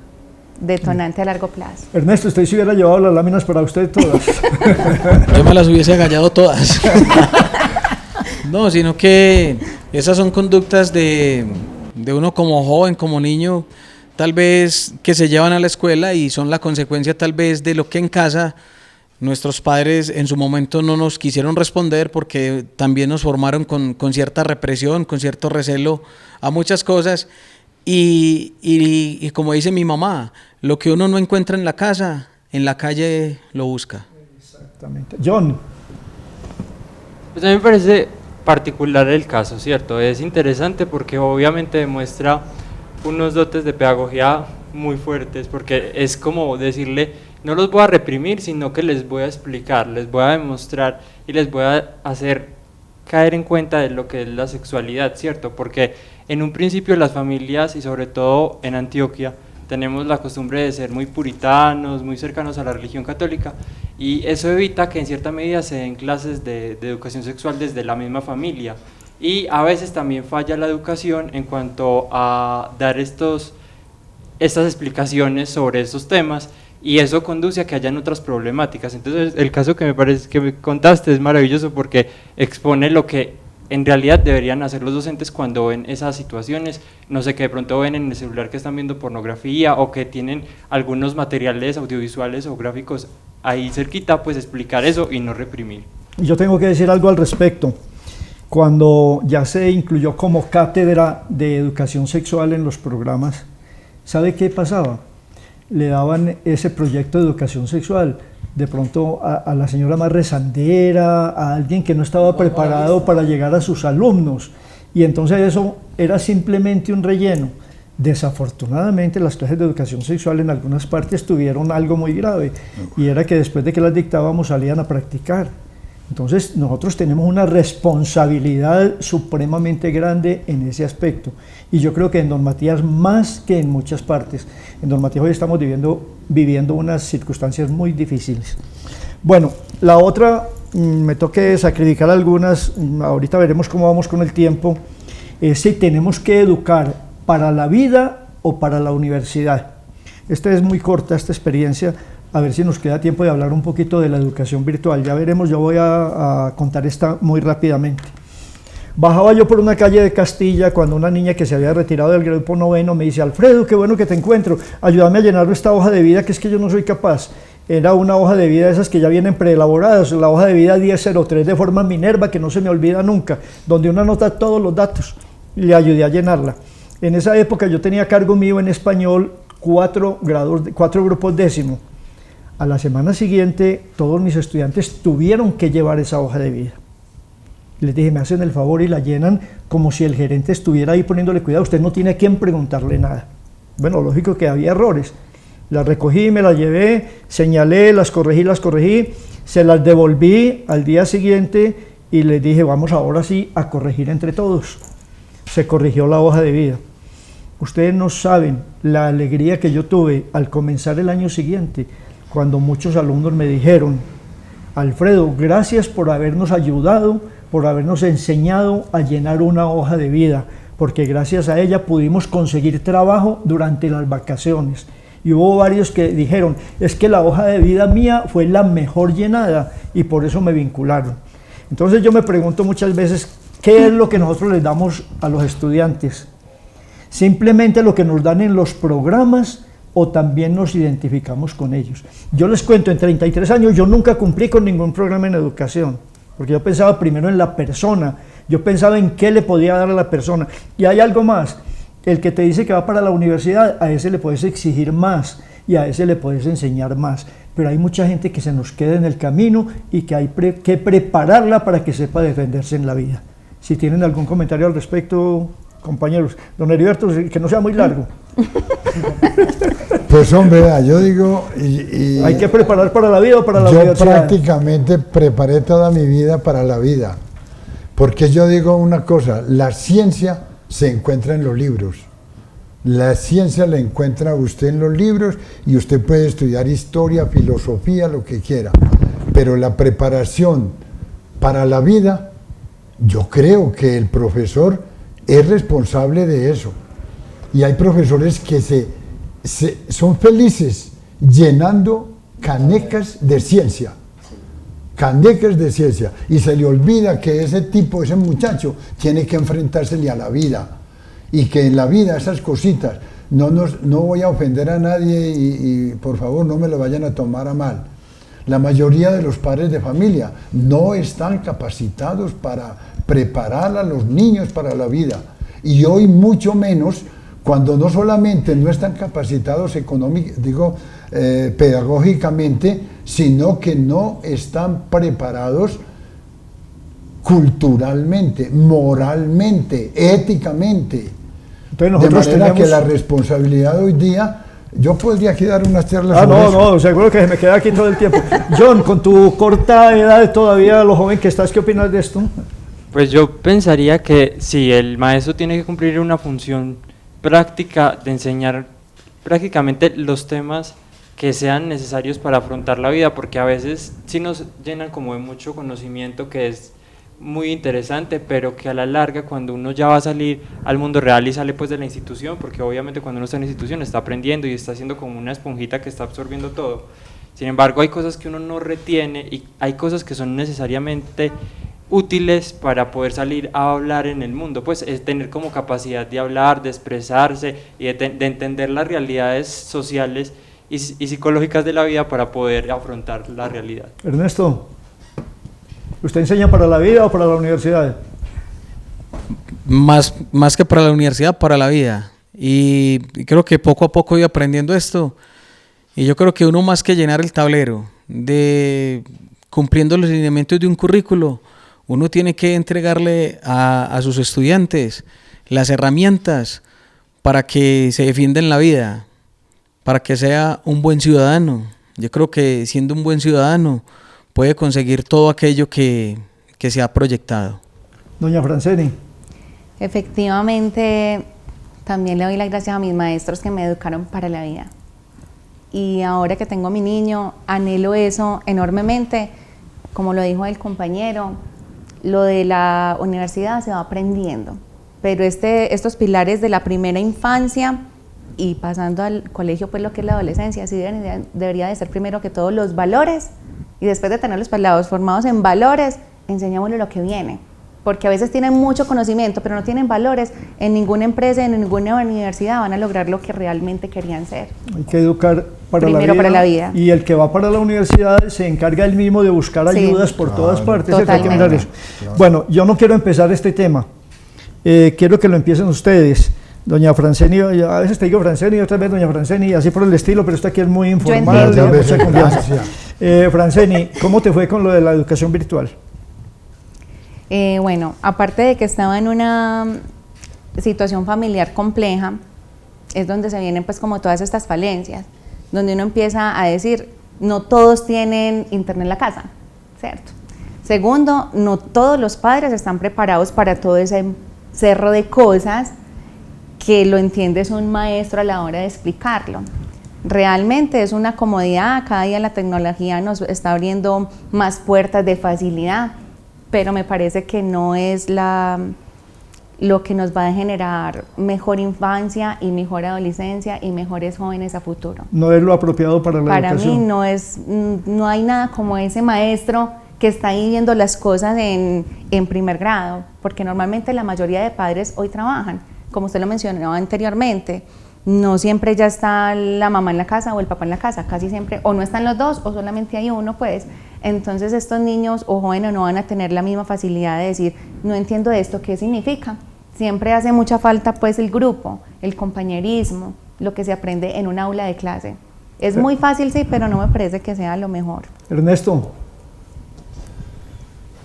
detonante a largo plazo. Ernesto, usted si hubiera llevado las láminas para usted todas. Yo me las hubiese agallado todas. No, sino que esas son conductas de uno como joven, como niño, tal vez que se llevan a la escuela y son la consecuencia tal vez de lo que en casa nuestros padres en su momento no nos quisieron responder porque también nos formaron con cierta represión, con cierto recelo a muchas cosas. Y como dice mi mamá, lo que uno no encuentra en la casa, en la calle lo busca. Exactamente. John. Pues a mí me parece particular el caso, ¿cierto? Es interesante porque obviamente demuestra unos dotes de pedagogía muy fuertes, porque es como decirle, no los voy a reprimir, sino que les voy a explicar, les voy a demostrar y les voy a hacer caer en cuenta de lo que es la sexualidad, ¿cierto? Porque en un principio las familias y sobre todo en Antioquia tenemos la costumbre de ser muy puritanos, muy cercanos a la religión católica y eso evita que en cierta medida se den clases de educación sexual desde la misma familia y a veces también falla la educación en cuanto a dar estas explicaciones sobre estos temas y eso conduce a que hayan otras problemáticas. Entonces el caso que me parece que me contaste es maravilloso porque expone lo que en realidad deberían hacer los docentes cuando ven esas situaciones, no sé, que de pronto ven en el celular que están viendo pornografía o que tienen algunos materiales audiovisuales o gráficos ahí cerquita, pues explicar eso y no reprimir. Yo tengo que decir algo al respecto. cuando ya se incluyó como cátedra de educación sexual en los programas, ¿sabe qué pasaba? Le daban ese proyecto de educación sexual de pronto a la señora más rezandera, a alguien que no estaba preparado para llegar a sus alumnos, y entonces eso era simplemente un relleno. Desafortunadamente las clases de educación sexual en algunas partes tuvieron algo muy grave, y era que después de que las dictábamos salían a practicar. Entonces nosotros tenemos una responsabilidad supremamente grande en ese aspecto, y yo creo que en Don Matías más que en muchas partes. En Don Matías hoy estamos viviendo unas circunstancias muy difíciles. Bueno, la otra, me toque sacrificar algunas, ahorita veremos cómo vamos con el tiempo, es si tenemos que educar para la vida o para la universidad. Esta es muy corta, esta experiencia. A ver si nos queda tiempo de hablar un poquito de la educación virtual. Ya veremos, yo voy a contar esta muy rápidamente. Bajaba yo por una calle de Castilla cuando una niña que se había retirado del grupo noveno me dice: Alfredo, qué bueno que te encuentro, ayúdame a llenar esta hoja de vida que es que yo no soy capaz. Era una hoja de vida de esas que ya vienen preelaboradas, la hoja de vida 1003 de forma Minerva, que no se me olvida nunca, donde uno anota todos los datos. Le ayudé a llenarla. En esa época yo tenía a cargo mío en español 4 grupos décimo. A la semana siguiente todos mis estudiantes tuvieron que llevar esa hoja de vida. Les dije: me hacen el favor y la llenan como si el gerente estuviera ahí poniéndole cuidado, usted no tiene a quién preguntarle nada. Bueno, lógico que había errores. Las recogí, me las llevé, señalé, las corregí, se las devolví al día siguiente y les dije: vamos ahora sí a corregir entre todos. Se corrigió la hoja de vida. Ustedes no saben la alegría que yo tuve al comenzar el año siguiente, cuando muchos alumnos me dijeron: Alfredo, gracias por habernos ayudado, por habernos enseñado a llenar una hoja de vida, porque gracias a ella pudimos conseguir trabajo durante las vacaciones. Y hubo varios que dijeron: es que la hoja de vida mía fue la mejor llenada y por eso me vincularon. Entonces yo me pregunto muchas veces, ¿qué es lo que nosotros les damos a los estudiantes? ¿Simplemente lo que nos dan en los programas o también nos identificamos con ellos? Yo les cuento, en 33 años yo nunca cumplí con ningún programa en educación, porque yo pensaba primero en la persona, yo pensaba en qué le podía dar a la persona. Y hay algo más: el que te dice que va para la universidad, a ese le puedes exigir más y a ese le puedes enseñar más, pero hay mucha gente que se nos queda en el camino y que hay que prepararla para que sepa defenderse en la vida. Si tienen algún comentario al respecto, compañeros. Don Heriberto, que no sea muy largo. Pues hombre, yo digo... ¿hay que preparar para la vida o para la universidad? Yo prácticamente preparé toda mi vida para la vida, porque yo digo una cosa: la ciencia se encuentra en los libros. La ciencia la encuentra usted en los libros y usted puede estudiar historia, filosofía, lo que quiera, pero la preparación para la vida, yo creo que el profesor es responsable de eso. Y hay profesores que son felices llenando canecas de ciencia, y se le olvida que ese muchacho tiene que enfrentársele a la vida, y que en la vida esas cositas, no voy a ofender a nadie y por favor no me lo vayan a tomar a mal. La mayoría de los padres de familia no están capacitados para preparar a los niños para la vida, y hoy mucho menos, cuando no solamente no están capacitados pedagógicamente, sino que no están preparados culturalmente, moralmente, éticamente. Entonces de manera que la responsabilidad hoy día... Yo podría aquí dar unas charlas sobre eso. No, seguro que se me queda aquí todo el tiempo. John, con tu corta edad todavía, lo joven que estás, ¿qué opinas de esto? Pues yo pensaría que sí, el maestro tiene que cumplir una función práctica de enseñar prácticamente los temas que sean necesarios para afrontar la vida, porque a veces sí nos llenan como de mucho conocimiento que es muy interesante, pero que a la larga, cuando uno ya va a salir al mundo real y sale pues de la institución, porque obviamente cuando uno está en la institución está aprendiendo y está haciendo como una esponjita que está absorbiendo todo. Sin embargo, hay cosas que uno no retiene y hay cosas que son necesariamente útiles para poder salir a hablar en el mundo, pues es tener como capacidad de hablar, de expresarse y de entender las realidades sociales y psicológicas de la vida para poder afrontar la realidad. Ernesto, ¿usted enseña para la vida o para la universidad? más que para la universidad, para la vida. Y creo que poco a poco voy aprendiendo esto. Y yo creo que uno más que llenar el tablero de cumpliendo los lineamientos de un currículo, uno tiene que entregarle a sus estudiantes las herramientas para que se defiendan la vida, para que sea un buen ciudadano. Yo creo que siendo un buen ciudadano puede conseguir todo aquello que se ha proyectado. Doña Franceni. Efectivamente, también le doy las gracias a mis maestros que me educaron para la vida. Y ahora que tengo a mi niño, anhelo eso enormemente. Como lo dijo el compañero, lo de la universidad se va aprendiendo, pero estos pilares de la primera infancia y pasando al colegio, pues lo que es la adolescencia, sí debería de ser primero que todos los valores, y después de tener los pelados formados en valores, enseñémosle lo que viene. Porque a veces tienen mucho conocimiento, pero no tienen valores, en ninguna empresa, en ninguna universidad van a lograr lo que realmente querían ser. Hay que educar primero para la vida. Y el que va para la universidad se encarga él mismo de buscar ayudas por todas partes. Hay que mirar eso. Bueno, yo no quiero empezar este tema. Quiero que lo empiecen ustedes. Doña Franceni, a veces te digo Franceni, otra vez Doña Franceni, así por el estilo, pero esto aquí es muy informal, de mucha confianza. Franceni, ¿cómo te fue con lo de la educación virtual? Bueno, aparte de que estaba en una situación familiar compleja, es donde se vienen pues como todas estas falencias, donde uno empieza a decir, no todos tienen internet en la casa, ¿cierto? Segundo, no todos los padres están preparados para todo ese cerro de cosas que lo entiendes un maestro a la hora de explicarlo. Realmente es una comodidad, cada día la tecnología nos está abriendo más puertas de facilidad, pero me parece que no es lo que nos va a generar mejor infancia y mejor adolescencia y mejores jóvenes a futuro. No es lo apropiado para la educación. Para mí no hay nada como ese maestro que está ahí viendo las cosas en primer grado, porque normalmente la mayoría de padres hoy trabajan, como usted lo mencionó anteriormente. No siempre ya está la mamá en la casa o el papá en la casa, casi siempre o no están los dos o solamente hay uno, pues. Entonces estos niños o jóvenes no van a tener la misma facilidad de decir, no entiendo esto, ¿qué significa? Siempre hace mucha falta pues el grupo, el compañerismo, lo que se aprende en un aula de clase. Es muy fácil, sí, pero no me parece que sea lo mejor. Ernesto.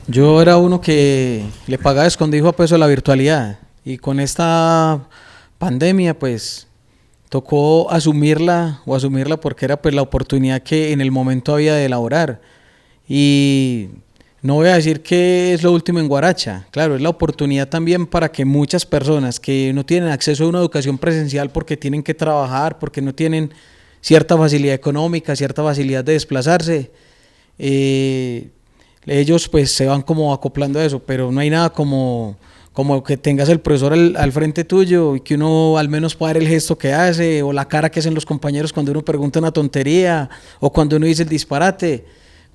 Yo era uno que le pagaba escondido a peso la virtualidad, y con esta pandemia pues tocó asumirla porque era pues la oportunidad que en el momento había de elaborar. Y no voy a decir que es lo último en Guaracha, claro, es la oportunidad también para que muchas personas que no tienen acceso a una educación presencial porque tienen que trabajar, porque no tienen cierta facilidad económica, cierta facilidad de desplazarse, ellos pues se van como acoplando a eso, pero no hay nada como que tengas el profesor al frente tuyo y que uno al menos pueda ver el gesto que hace o la cara que hacen los compañeros cuando uno pregunta una tontería o cuando uno dice el disparate.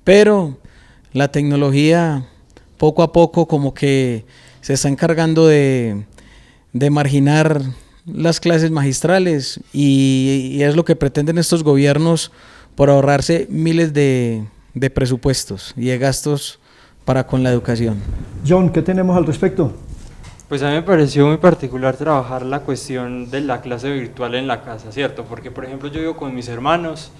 Pero la tecnología poco a poco como que se está encargando de marginar las clases magistrales y es lo que pretenden estos gobiernos por ahorrarse miles de presupuestos y de gastos para con la educación. John, ¿qué tenemos al respecto? Pues a mí me pareció muy particular trabajar la cuestión de la clase virtual en la casa, ¿cierto? Porque por ejemplo yo vivo con mis hermanos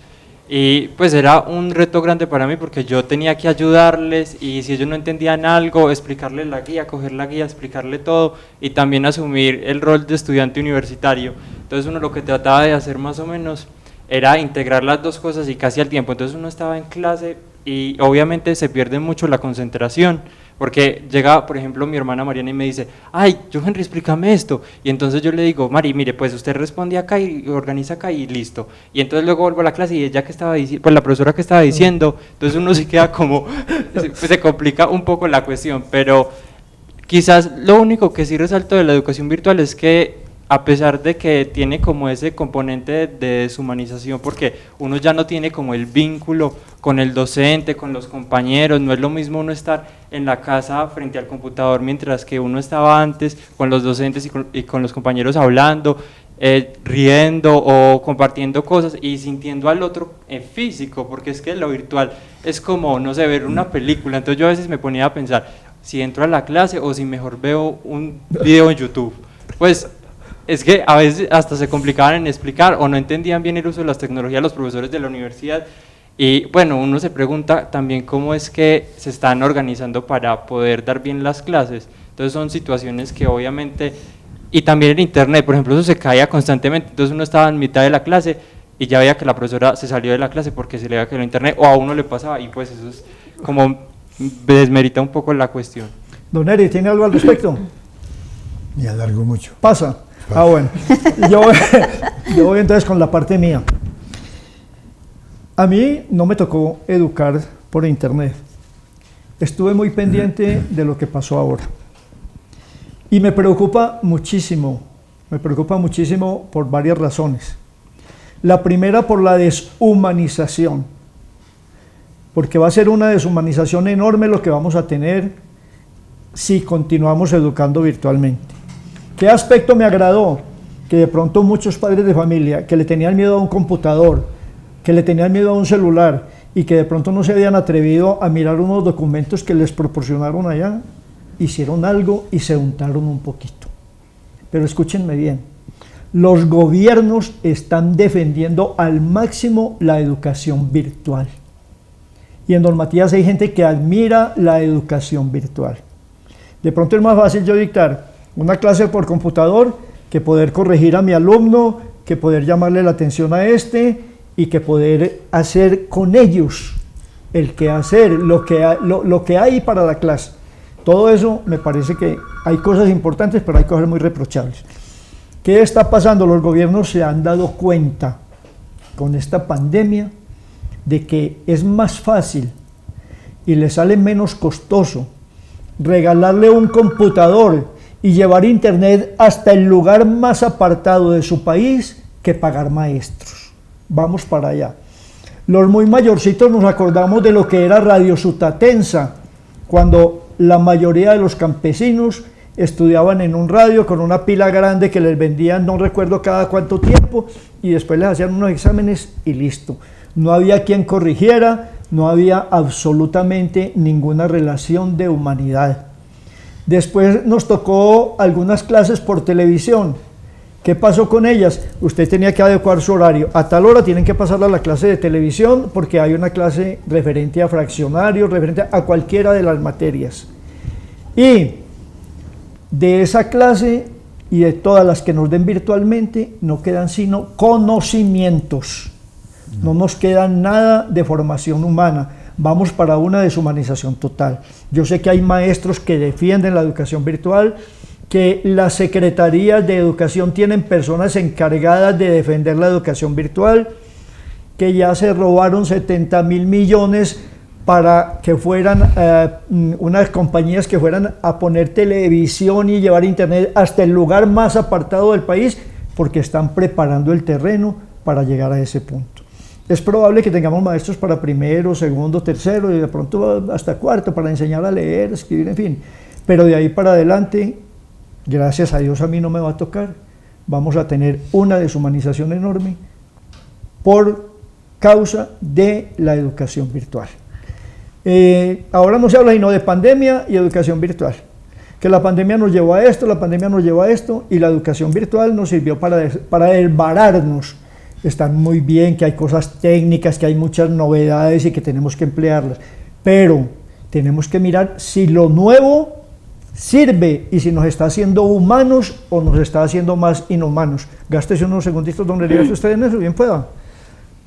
y pues era un reto grande para mí porque yo tenía que ayudarles y si ellos no entendían algo, explicarles la guía, coger la guía, explicarle todo y también asumir el rol de estudiante universitario. Entonces uno lo que trataba de hacer más o menos era integrar las dos cosas y casi al tiempo. Entonces uno estaba en clase y obviamente se pierde mucho la concentración. Porque llega, por ejemplo, mi hermana Mariana y me dice, ay, Henry, explícame esto. Y entonces yo le digo, Mari, mire, pues usted responde acá y organiza acá y listo. Y entonces luego vuelvo a la clase y ella que estaba diciendo, pues la profesora que estaba diciendo, entonces uno se queda como, pues se complica un poco la cuestión. Pero quizás lo único que sí resalto de la educación virtual es que a pesar de que tiene como ese componente de deshumanización, porque uno ya no tiene como el vínculo con el docente, con los compañeros, no es lo mismo uno estar en la casa frente al computador mientras que uno estaba antes con los docentes y con los compañeros hablando, riendo o compartiendo cosas y sintiendo al otro en físico, porque es que lo virtual es como, no sé, ver una película. Entonces yo a veces me ponía a pensar, si entro a la clase o si mejor veo un video en YouTube. Pues es que a veces hasta se complicaban en explicar o no entendían bien el uso de las tecnologías los profesores de la universidad. Y bueno, uno se pregunta también cómo es que se están organizando para poder dar bien las clases. Entonces son situaciones que obviamente, y también en internet, por ejemplo, eso se caía constantemente, entonces uno estaba en mitad de la clase y ya veía que la profesora se salió de la clase porque se le había caído el internet, o a uno le pasaba, y pues eso es como desmerita un poco la cuestión. Don Eri, ¿tiene algo al respecto? Me alargo mucho. Pasa. Ah, bueno. Yo voy entonces con la parte mía. A mí no me tocó educar por internet. Estuve muy pendiente de lo que pasó ahora. Y me preocupa muchísimo por varias razones. La primera, por la deshumanización, porque va a ser una deshumanización enorme lo que vamos a tener si continuamos educando virtualmente. ¿Qué aspecto me agradó? Que de pronto muchos padres de familia que le tenían miedo a un computador, que le tenían miedo a un celular y que de pronto no se habían atrevido a mirar unos documentos que les proporcionaron allá, hicieron algo y se untaron un poquito. Pero escúchenme bien, los gobiernos están defendiendo al máximo la educación virtual. Y en Don Matías hay gente que admira la educación virtual. De pronto es más fácil yo dictar una clase por computador que poder corregir a mi alumno, que poder llamarle la atención a este y que poder hacer con ellos el quehacer, lo que hay para la clase. Todo eso me parece que hay cosas importantes, pero hay cosas muy reprochables. ¿Qué está pasando? Los gobiernos se han dado cuenta con esta pandemia de que es más fácil y le sale menos costoso regalarle un computador y llevar internet hasta el lugar más apartado de su país que pagar maestros. Vamos para allá. Los muy mayorcitos nos acordamos de lo que era Radio Sutatensa, cuando la mayoría de los campesinos estudiaban en un radio con una pila grande que les vendían, no recuerdo cada cuánto tiempo, y después les hacían unos exámenes y listo. No había quien corrigiera, no había absolutamente ninguna relación de humanidad. Después nos tocó algunas clases por televisión. ¿Qué pasó con ellas? Usted tenía que adecuar su horario. A tal hora tienen que pasarla a la clase de televisión porque hay una clase referente a fraccionarios, referente a cualquiera de las materias. Y de esa clase y de todas las que nos den virtualmente, no quedan sino conocimientos. No nos queda nada de formación humana. Vamos para una deshumanización total. Yo sé que hay maestros que defienden la educación virtual, que las secretarías de educación tienen personas encargadas de defender la educación virtual, que ya se robaron 70.000 millones para que fueran unas compañías que fueran a poner televisión y llevar internet hasta el lugar más apartado del país, porque están preparando el terreno para llegar a ese punto. Es probable que tengamos maestros para primero, segundo, tercero y de pronto hasta cuarto para enseñar a leer, escribir, en fin. Pero de ahí para adelante, gracias a Dios a mí no me va a tocar. Vamos a tener una deshumanización enorme por causa de la educación virtual. Ahora no se habla sino de pandemia y educación virtual. Que la pandemia nos llevó a esto, la pandemia nos llevó a esto y la educación virtual nos sirvió para desbararnos. Están muy bien, que hay cosas técnicas, que hay muchas novedades y que tenemos que emplearlas, pero tenemos que mirar si lo nuevo sirve y si nos está haciendo humanos o nos está haciendo más inhumanos. Gástese unos segunditos, don Heriberto, usted en eso, bien pueda.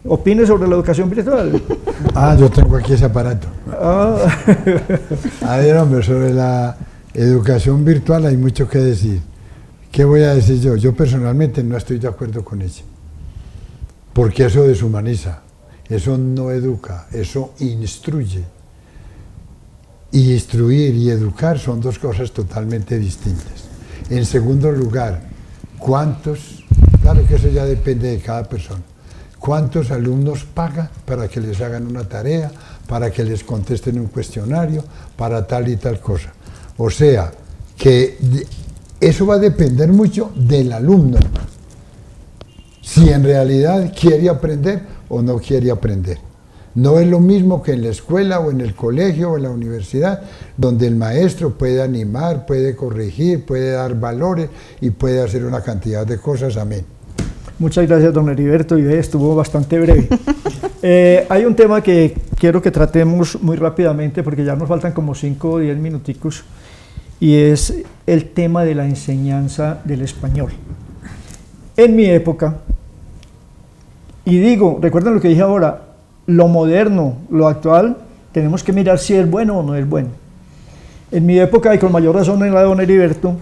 Opine sobre la educación virtual. Yo tengo aquí ese aparato. A ver, hombre, sobre la educación virtual hay mucho que decir. ¿Qué voy a decir yo? Yo personalmente no estoy de acuerdo con ella. Porque eso deshumaniza, eso no educa, eso instruye. Y instruir y educar son dos cosas totalmente distintas. En segundo lugar, ¿cuántos? Claro que eso ya depende de cada persona. ¿Cuántos alumnos pagan para que les hagan una tarea, para que les contesten un cuestionario, para tal y tal cosa? O sea, que eso va a depender mucho del alumno. Si en realidad quiere aprender o no quiere aprender. No es lo mismo que en la escuela o en el colegio o en la universidad, donde el maestro puede animar, puede corregir, puede dar valores y puede hacer una cantidad de cosas. Amén. Muchas gracias, don Heriberto, y estuvo bastante breve. Hay un tema que quiero que tratemos muy rápidamente, porque ya nos faltan como 5 o 10 minuticos, y es el tema de la enseñanza del español. En mi época, y digo, recuerden lo que dije ahora, lo moderno, lo actual, tenemos que mirar si es bueno o no es bueno. En mi época, y con mayor razón en la de don Heriberto,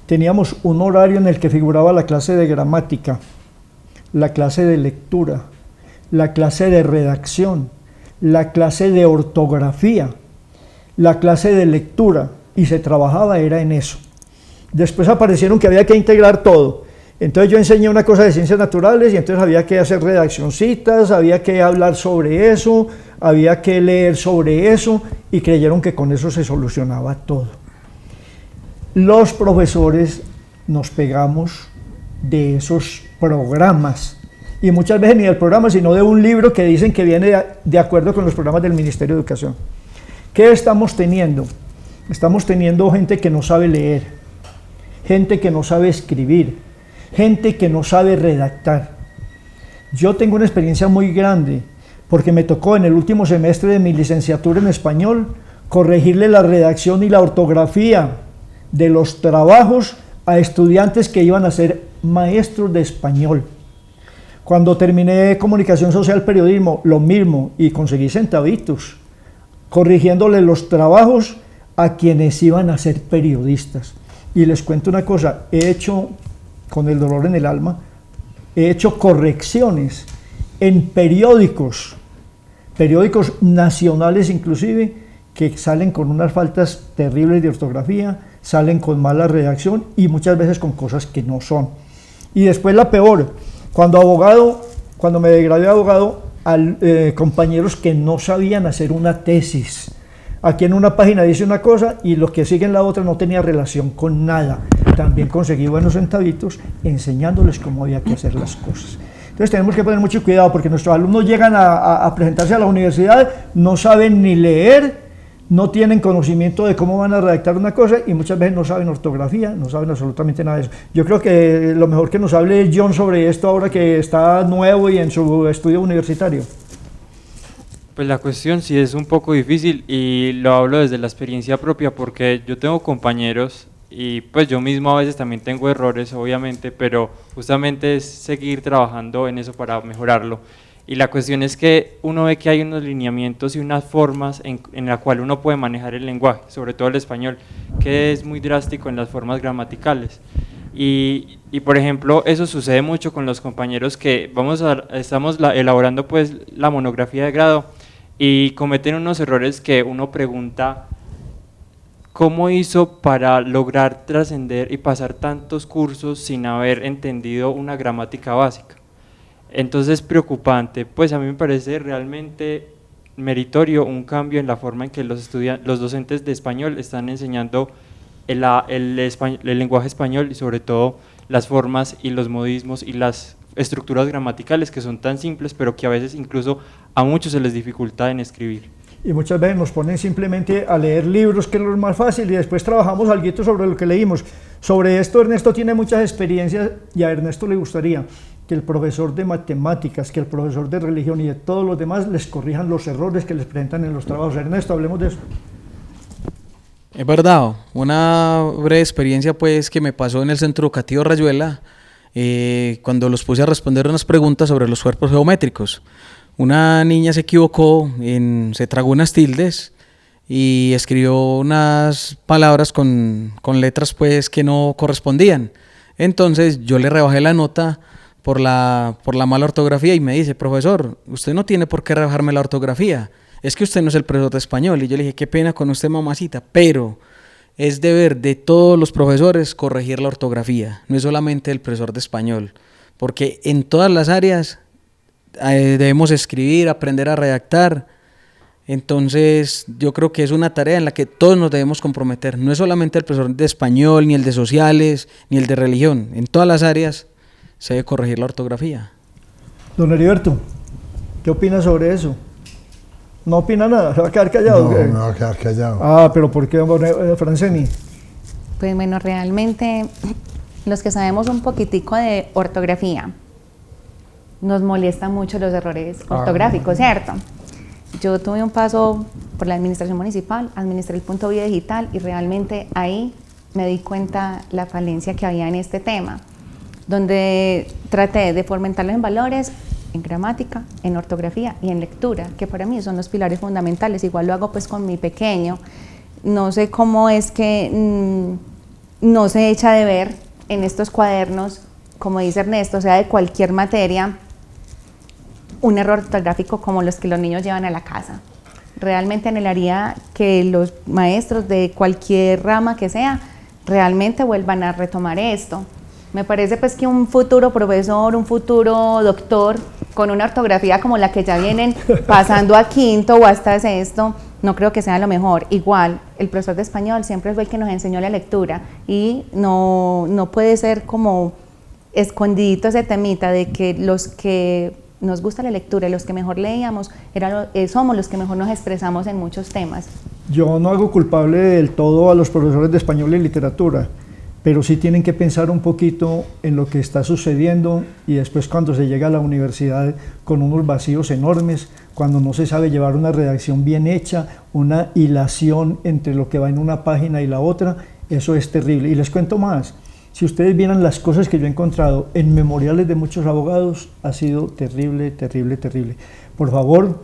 teníamos un horario en el que figuraba la clase de gramática, la clase de lectura, la clase de redacción, la clase de ortografía, la clase de lectura, y se trabajaba era en eso. Después aparecieron que había que integrar todo. Entonces yo enseñé una cosa de ciencias naturales y entonces había que hacer redaccioncitas, había que hablar sobre eso, había que leer sobre eso, y creyeron que con eso se solucionaba todo. Los profesores nos pegamos de esos programas, y muchas veces ni del programa, sino de un libro que dicen que viene de acuerdo con los programas del Ministerio de Educación. ¿Qué estamos teniendo? Estamos teniendo gente que no sabe leer, gente que no sabe escribir, gente que no sabe redactar. Yo tengo una experiencia muy grande, porque me tocó en el último semestre de mi licenciatura en español corregirle la redacción y la ortografía de los trabajos a estudiantes que iban a ser maestros de español. Cuando terminé comunicación social, periodismo, lo mismo, y conseguí centavitos corrigiéndole los trabajos a quienes iban a ser periodistas. Y les cuento una cosa, he hecho, con el dolor en el alma, he hecho correcciones en periódicos nacionales inclusive, que salen con unas faltas terribles de ortografía, salen con mala redacción y muchas veces con cosas que no son. Y después la peor, cuando me gradué de abogado, compañeros que no sabían hacer una tesis. Aquí en una página dice una cosa y los que siguen la otra no tenía relación con nada. También conseguí buenos centavitos enseñándoles cómo había que hacer las cosas. Entonces tenemos que poner mucho cuidado, porque nuestros alumnos llegan a presentarse a la universidad, no saben ni leer, no tienen conocimiento de cómo van a redactar una cosa y muchas veces no saben ortografía, no saben absolutamente nada de eso. Yo creo que lo mejor que nos hable John sobre esto ahora que está nuevo y en su estudio universitario. Pues la cuestión sí es un poco difícil, y lo hablo desde la experiencia propia, porque yo tengo compañeros y pues yo mismo a veces también tengo errores, obviamente, pero justamente es seguir trabajando en eso para mejorarlo. Y la cuestión es que uno ve que hay unos lineamientos y unas formas en la cual uno puede manejar el lenguaje, sobre todo el español, que es muy drástico en las formas gramaticales. Y por ejemplo, eso sucede mucho con los compañeros que estamos elaborando pues la monografía de grado, y cometen unos errores que uno pregunta ¿cómo hizo para lograr trascender y pasar tantos cursos sin haber entendido una gramática básica? Entonces es preocupante, pues a mí me parece realmente meritorio un cambio en la forma en que los docentes de español están enseñando el lenguaje español, y sobre todo las formas y los modismos y las estructuras gramaticales que son tan simples, pero que a veces incluso a muchos se les dificulta en escribir. Y muchas veces nos ponen simplemente a leer libros, que es lo más fácil, y después trabajamos algo sobre lo que leímos. Sobre esto Ernesto tiene muchas experiencias, y a Ernesto le gustaría que el profesor de matemáticas, que el profesor de religión y de todos los demás les corrijan los errores que les presentan en los trabajos. Ernesto, hablemos de eso. Es verdad, una breve experiencia pues que me pasó en el Centro Educativo Rayuela, cuando los puse a responder unas preguntas sobre los cuerpos geométricos. Una niña se equivocó, se tragó unas tildes y escribió unas palabras con letras pues que no correspondían. Entonces yo le rebajé la nota por la mala ortografía y me dice: profesor, usted no tiene por qué rebajarme la ortografía, es que usted no es el profesor de español. Y yo le dije: qué pena con usted, mamacita, pero es deber de todos los profesores corregir la ortografía, no es solamente el profesor de español, porque en todas las áreas debemos escribir, aprender a redactar. Entonces yo creo que es una tarea en la que todos nos debemos comprometer, no es solamente el profesor de español, ni el de sociales, ni el de religión, en todas las áreas se debe corregir la ortografía. Don Heriberto, ¿qué opina sobre eso? No opina nada, se va a quedar callado. No, ¿o qué? me va a quedar callado. Ah, pero ¿por qué, Franceni? Pues bueno, realmente los que sabemos un poquitico de ortografía, nos molestan mucho los errores ortográficos, ¿cierto? Yo tuve un paso por la administración municipal, administré el punto Vía Digital y realmente ahí me di cuenta la falencia que había en este tema, donde traté de fomentarlo en valores, en gramática, en ortografía y en lectura, que para mí son los pilares fundamentales. Igual lo hago pues con mi pequeño. No sé cómo es que no se echa de ver en estos cuadernos, como dice Ernesto, o sea, de cualquier materia, un error ortográfico como los que los niños llevan a la casa. Realmente anhelaría que los maestros de cualquier rama que sea realmente vuelvan a retomar esto. Me parece pues que un futuro profesor, un futuro doctor con una ortografía como la que ya vienen pasando a quinto o hasta sexto, no creo que sea lo mejor. Igual, el profesor de español siempre fue el que nos enseñó la lectura y no puede ser como escondidito ese temita de que los que nos gusta la lectura y los que mejor leíamos somos los que mejor nos expresamos en muchos temas. Yo no hago culpable del todo a los profesores de español y literatura, pero sí tienen que pensar un poquito en lo que está sucediendo y después cuando se llega a la universidad con unos vacíos enormes, cuando no se sabe llevar una redacción bien hecha, una hilación entre lo que va en una página y la otra, eso es terrible. Y les cuento más. Si ustedes vieran las cosas que yo he encontrado en memoriales de muchos abogados, ha sido terrible, terrible, terrible. Por favor,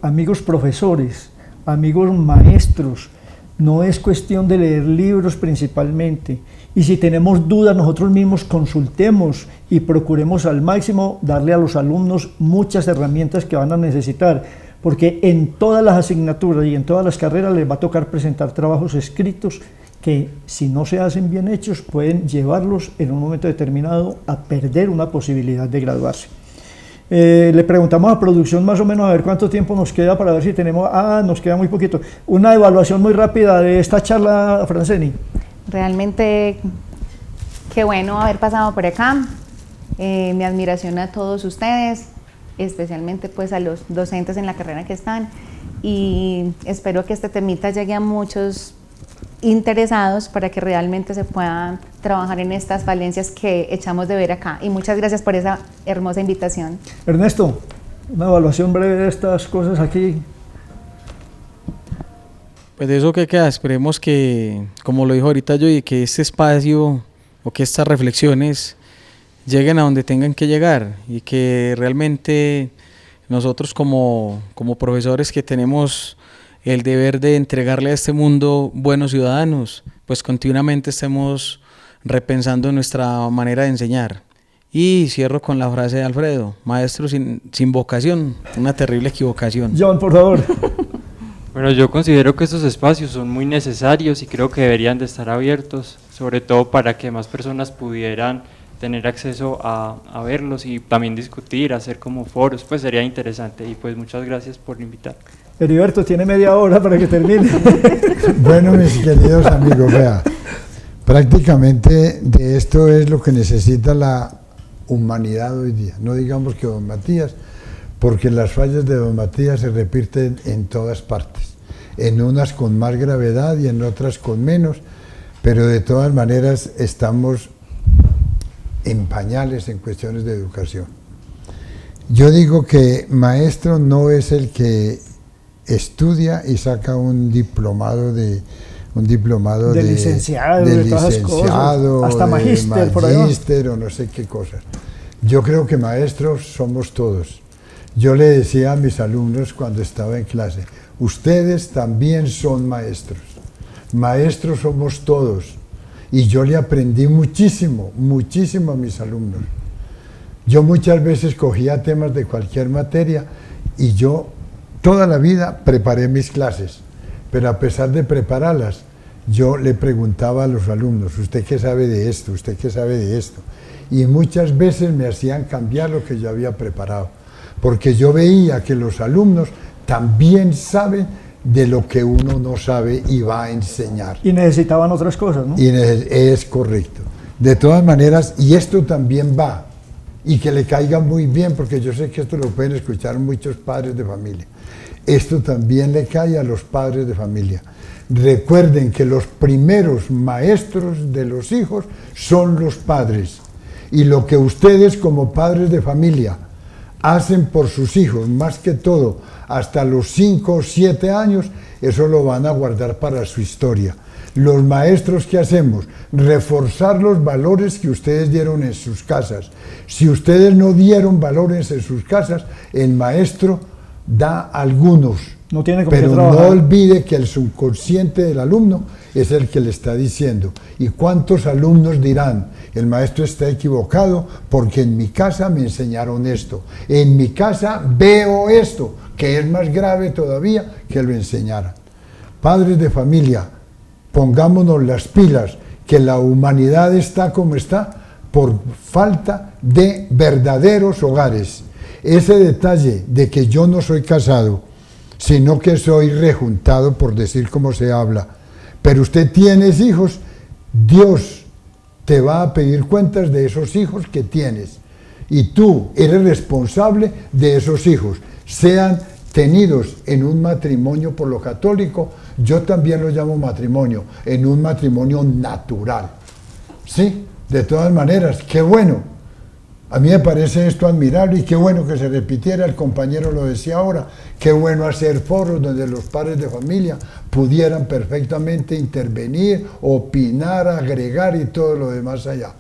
amigos profesores, amigos maestros, no es cuestión de leer libros principalmente. Y si tenemos dudas, nosotros mismos consultemos y procuremos al máximo darle a los alumnos muchas herramientas que van a necesitar, porque en todas las asignaturas y en todas las carreras les va a tocar presentar trabajos escritos que si no se hacen bien hechos pueden llevarlos en un momento determinado a perder una posibilidad de graduarse. Le preguntamos a producción más o menos a ver cuánto tiempo nos queda para ver si tenemos, nos queda muy poquito. Una evaluación muy rápida de esta charla, Franceni. Realmente qué bueno haber pasado por acá, mi admiración a todos ustedes, especialmente pues a los docentes en la carrera que están y espero que este temita llegue a muchos interesados para que realmente se puedan trabajar en estas falencias que echamos de ver acá. Y muchas gracias por esa hermosa invitación. Ernesto, una evaluación breve de estas cosas aquí. Pues de eso que queda, esperemos que, como lo dijo ahorita yo, y que este espacio o que estas reflexiones lleguen a donde tengan que llegar y que realmente nosotros como profesores que tenemos el deber de entregarle a este mundo buenos ciudadanos, pues continuamente estemos repensando nuestra manera de enseñar. Y cierro con la frase de Alfredo: maestro sin vocación, una terrible equivocación. John, por favor. Bueno, yo considero que estos espacios son muy necesarios y creo que deberían de estar abiertos, sobre todo para que más personas pudieran tener acceso a verlos y también discutir, hacer como foros, pues sería interesante. Y pues muchas gracias por invitar. Heriberto, tiene media hora para que termine. Bueno, mis queridos amigos, vea, prácticamente de esto es lo que necesita la humanidad hoy día. No digamos que don Matías, porque las fallas de don Matías se repiten en todas partes, en unas con más gravedad y en otras con menos, pero de todas maneras estamos en pañales en cuestiones de educación. Yo digo que maestro no es el que estudia y saca un diplomado de licenciado, de todas esas cosas, hasta magíster, por ahí va. O no sé qué cosas. Yo creo que maestros somos todos. Yo le decía a mis alumnos cuando estaba en clase: ustedes también son maestros. Maestros somos todos. Y yo le aprendí muchísimo, muchísimo a mis alumnos. Yo muchas veces cogía temas de cualquier materia y yo toda la vida preparé mis clases, pero a pesar de prepararlas, yo le preguntaba a los alumnos: ¿usted qué sabe de esto? ¿Usted qué sabe de esto? Y muchas veces me hacían cambiar lo que yo había preparado, porque yo veía que los alumnos también saben de lo que uno no sabe y va a enseñar. Y necesitaban otras cosas, ¿no? Y es correcto. De todas maneras, y esto también va, y que le caiga muy bien, porque yo sé que esto lo pueden escuchar muchos padres de familia. Esto también le cae a los padres de familia. Recuerden que los primeros maestros de los hijos son los padres. Y lo que ustedes como padres de familia hacen por sus hijos, más que todo, hasta los 5 o 7 años, eso lo van a guardar para su historia. Los maestros, ¿qué hacemos? Reforzar los valores que ustedes dieron en sus casas. Si ustedes no dieron valores en sus casas, el maestro da algunos. No tiene con pero qué no trabajar. olvide que el subconsciente del alumno es el que le está diciendo. ¿Y cuántos alumnos dirán? El maestro está equivocado porque en mi casa me enseñaron esto. En mi casa veo esto, que es más grave todavía que lo enseñaran. Padres de familia, pongámonos las pilas, que la humanidad está como está por falta de verdaderos hogares. Ese detalle de que yo no soy casado, sino que soy rejuntado, por decir como se habla, pero usted tiene hijos, Dios te va a pedir cuentas de esos hijos que tienes, y tú eres responsable de esos hijos, sean tenidos en un matrimonio por lo católico, yo también lo llamo matrimonio, en un matrimonio natural. Sí, de todas maneras, qué bueno. A mí me parece esto admirable y qué bueno que se repitiera, el compañero lo decía ahora, qué bueno hacer foros donde los padres de familia pudieran perfectamente intervenir, opinar, agregar y todo lo demás allá.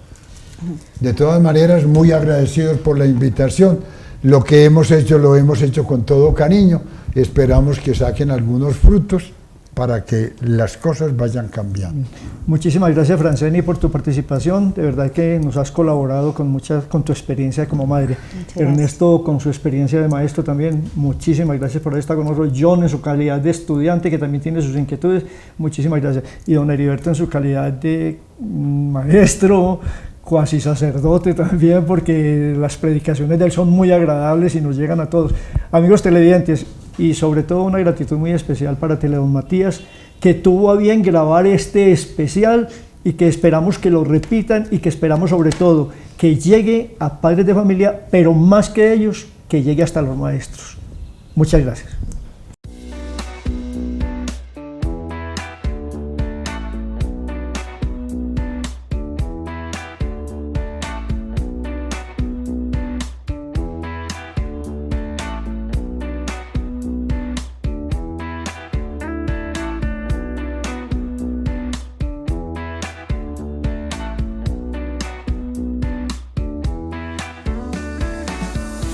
De todas maneras, muy agradecidos por la invitación. Lo que hemos hecho, lo hemos hecho con todo cariño. Esperamos que saquen algunos frutos para que las cosas vayan cambiando. Muchísimas gracias, Franceni, por tu participación. De verdad que nos has colaborado con tu experiencia como madre. Ernesto, con su experiencia de maestro también, muchísimas gracias por estar con nosotros. John, en su calidad de estudiante, que también tiene sus inquietudes, muchísimas gracias. Y don Heriberto, en su calidad de maestro, cuasi sacerdote también, porque las predicaciones de él son muy agradables y nos llegan a todos. Amigos televidentes, y sobre todo una gratitud muy especial para Teledon Matías, que tuvo a bien grabar este especial y que esperamos que lo repitan y que esperamos sobre todo que llegue a padres de familia, pero más que ellos, que llegue hasta los maestros. Muchas gracias.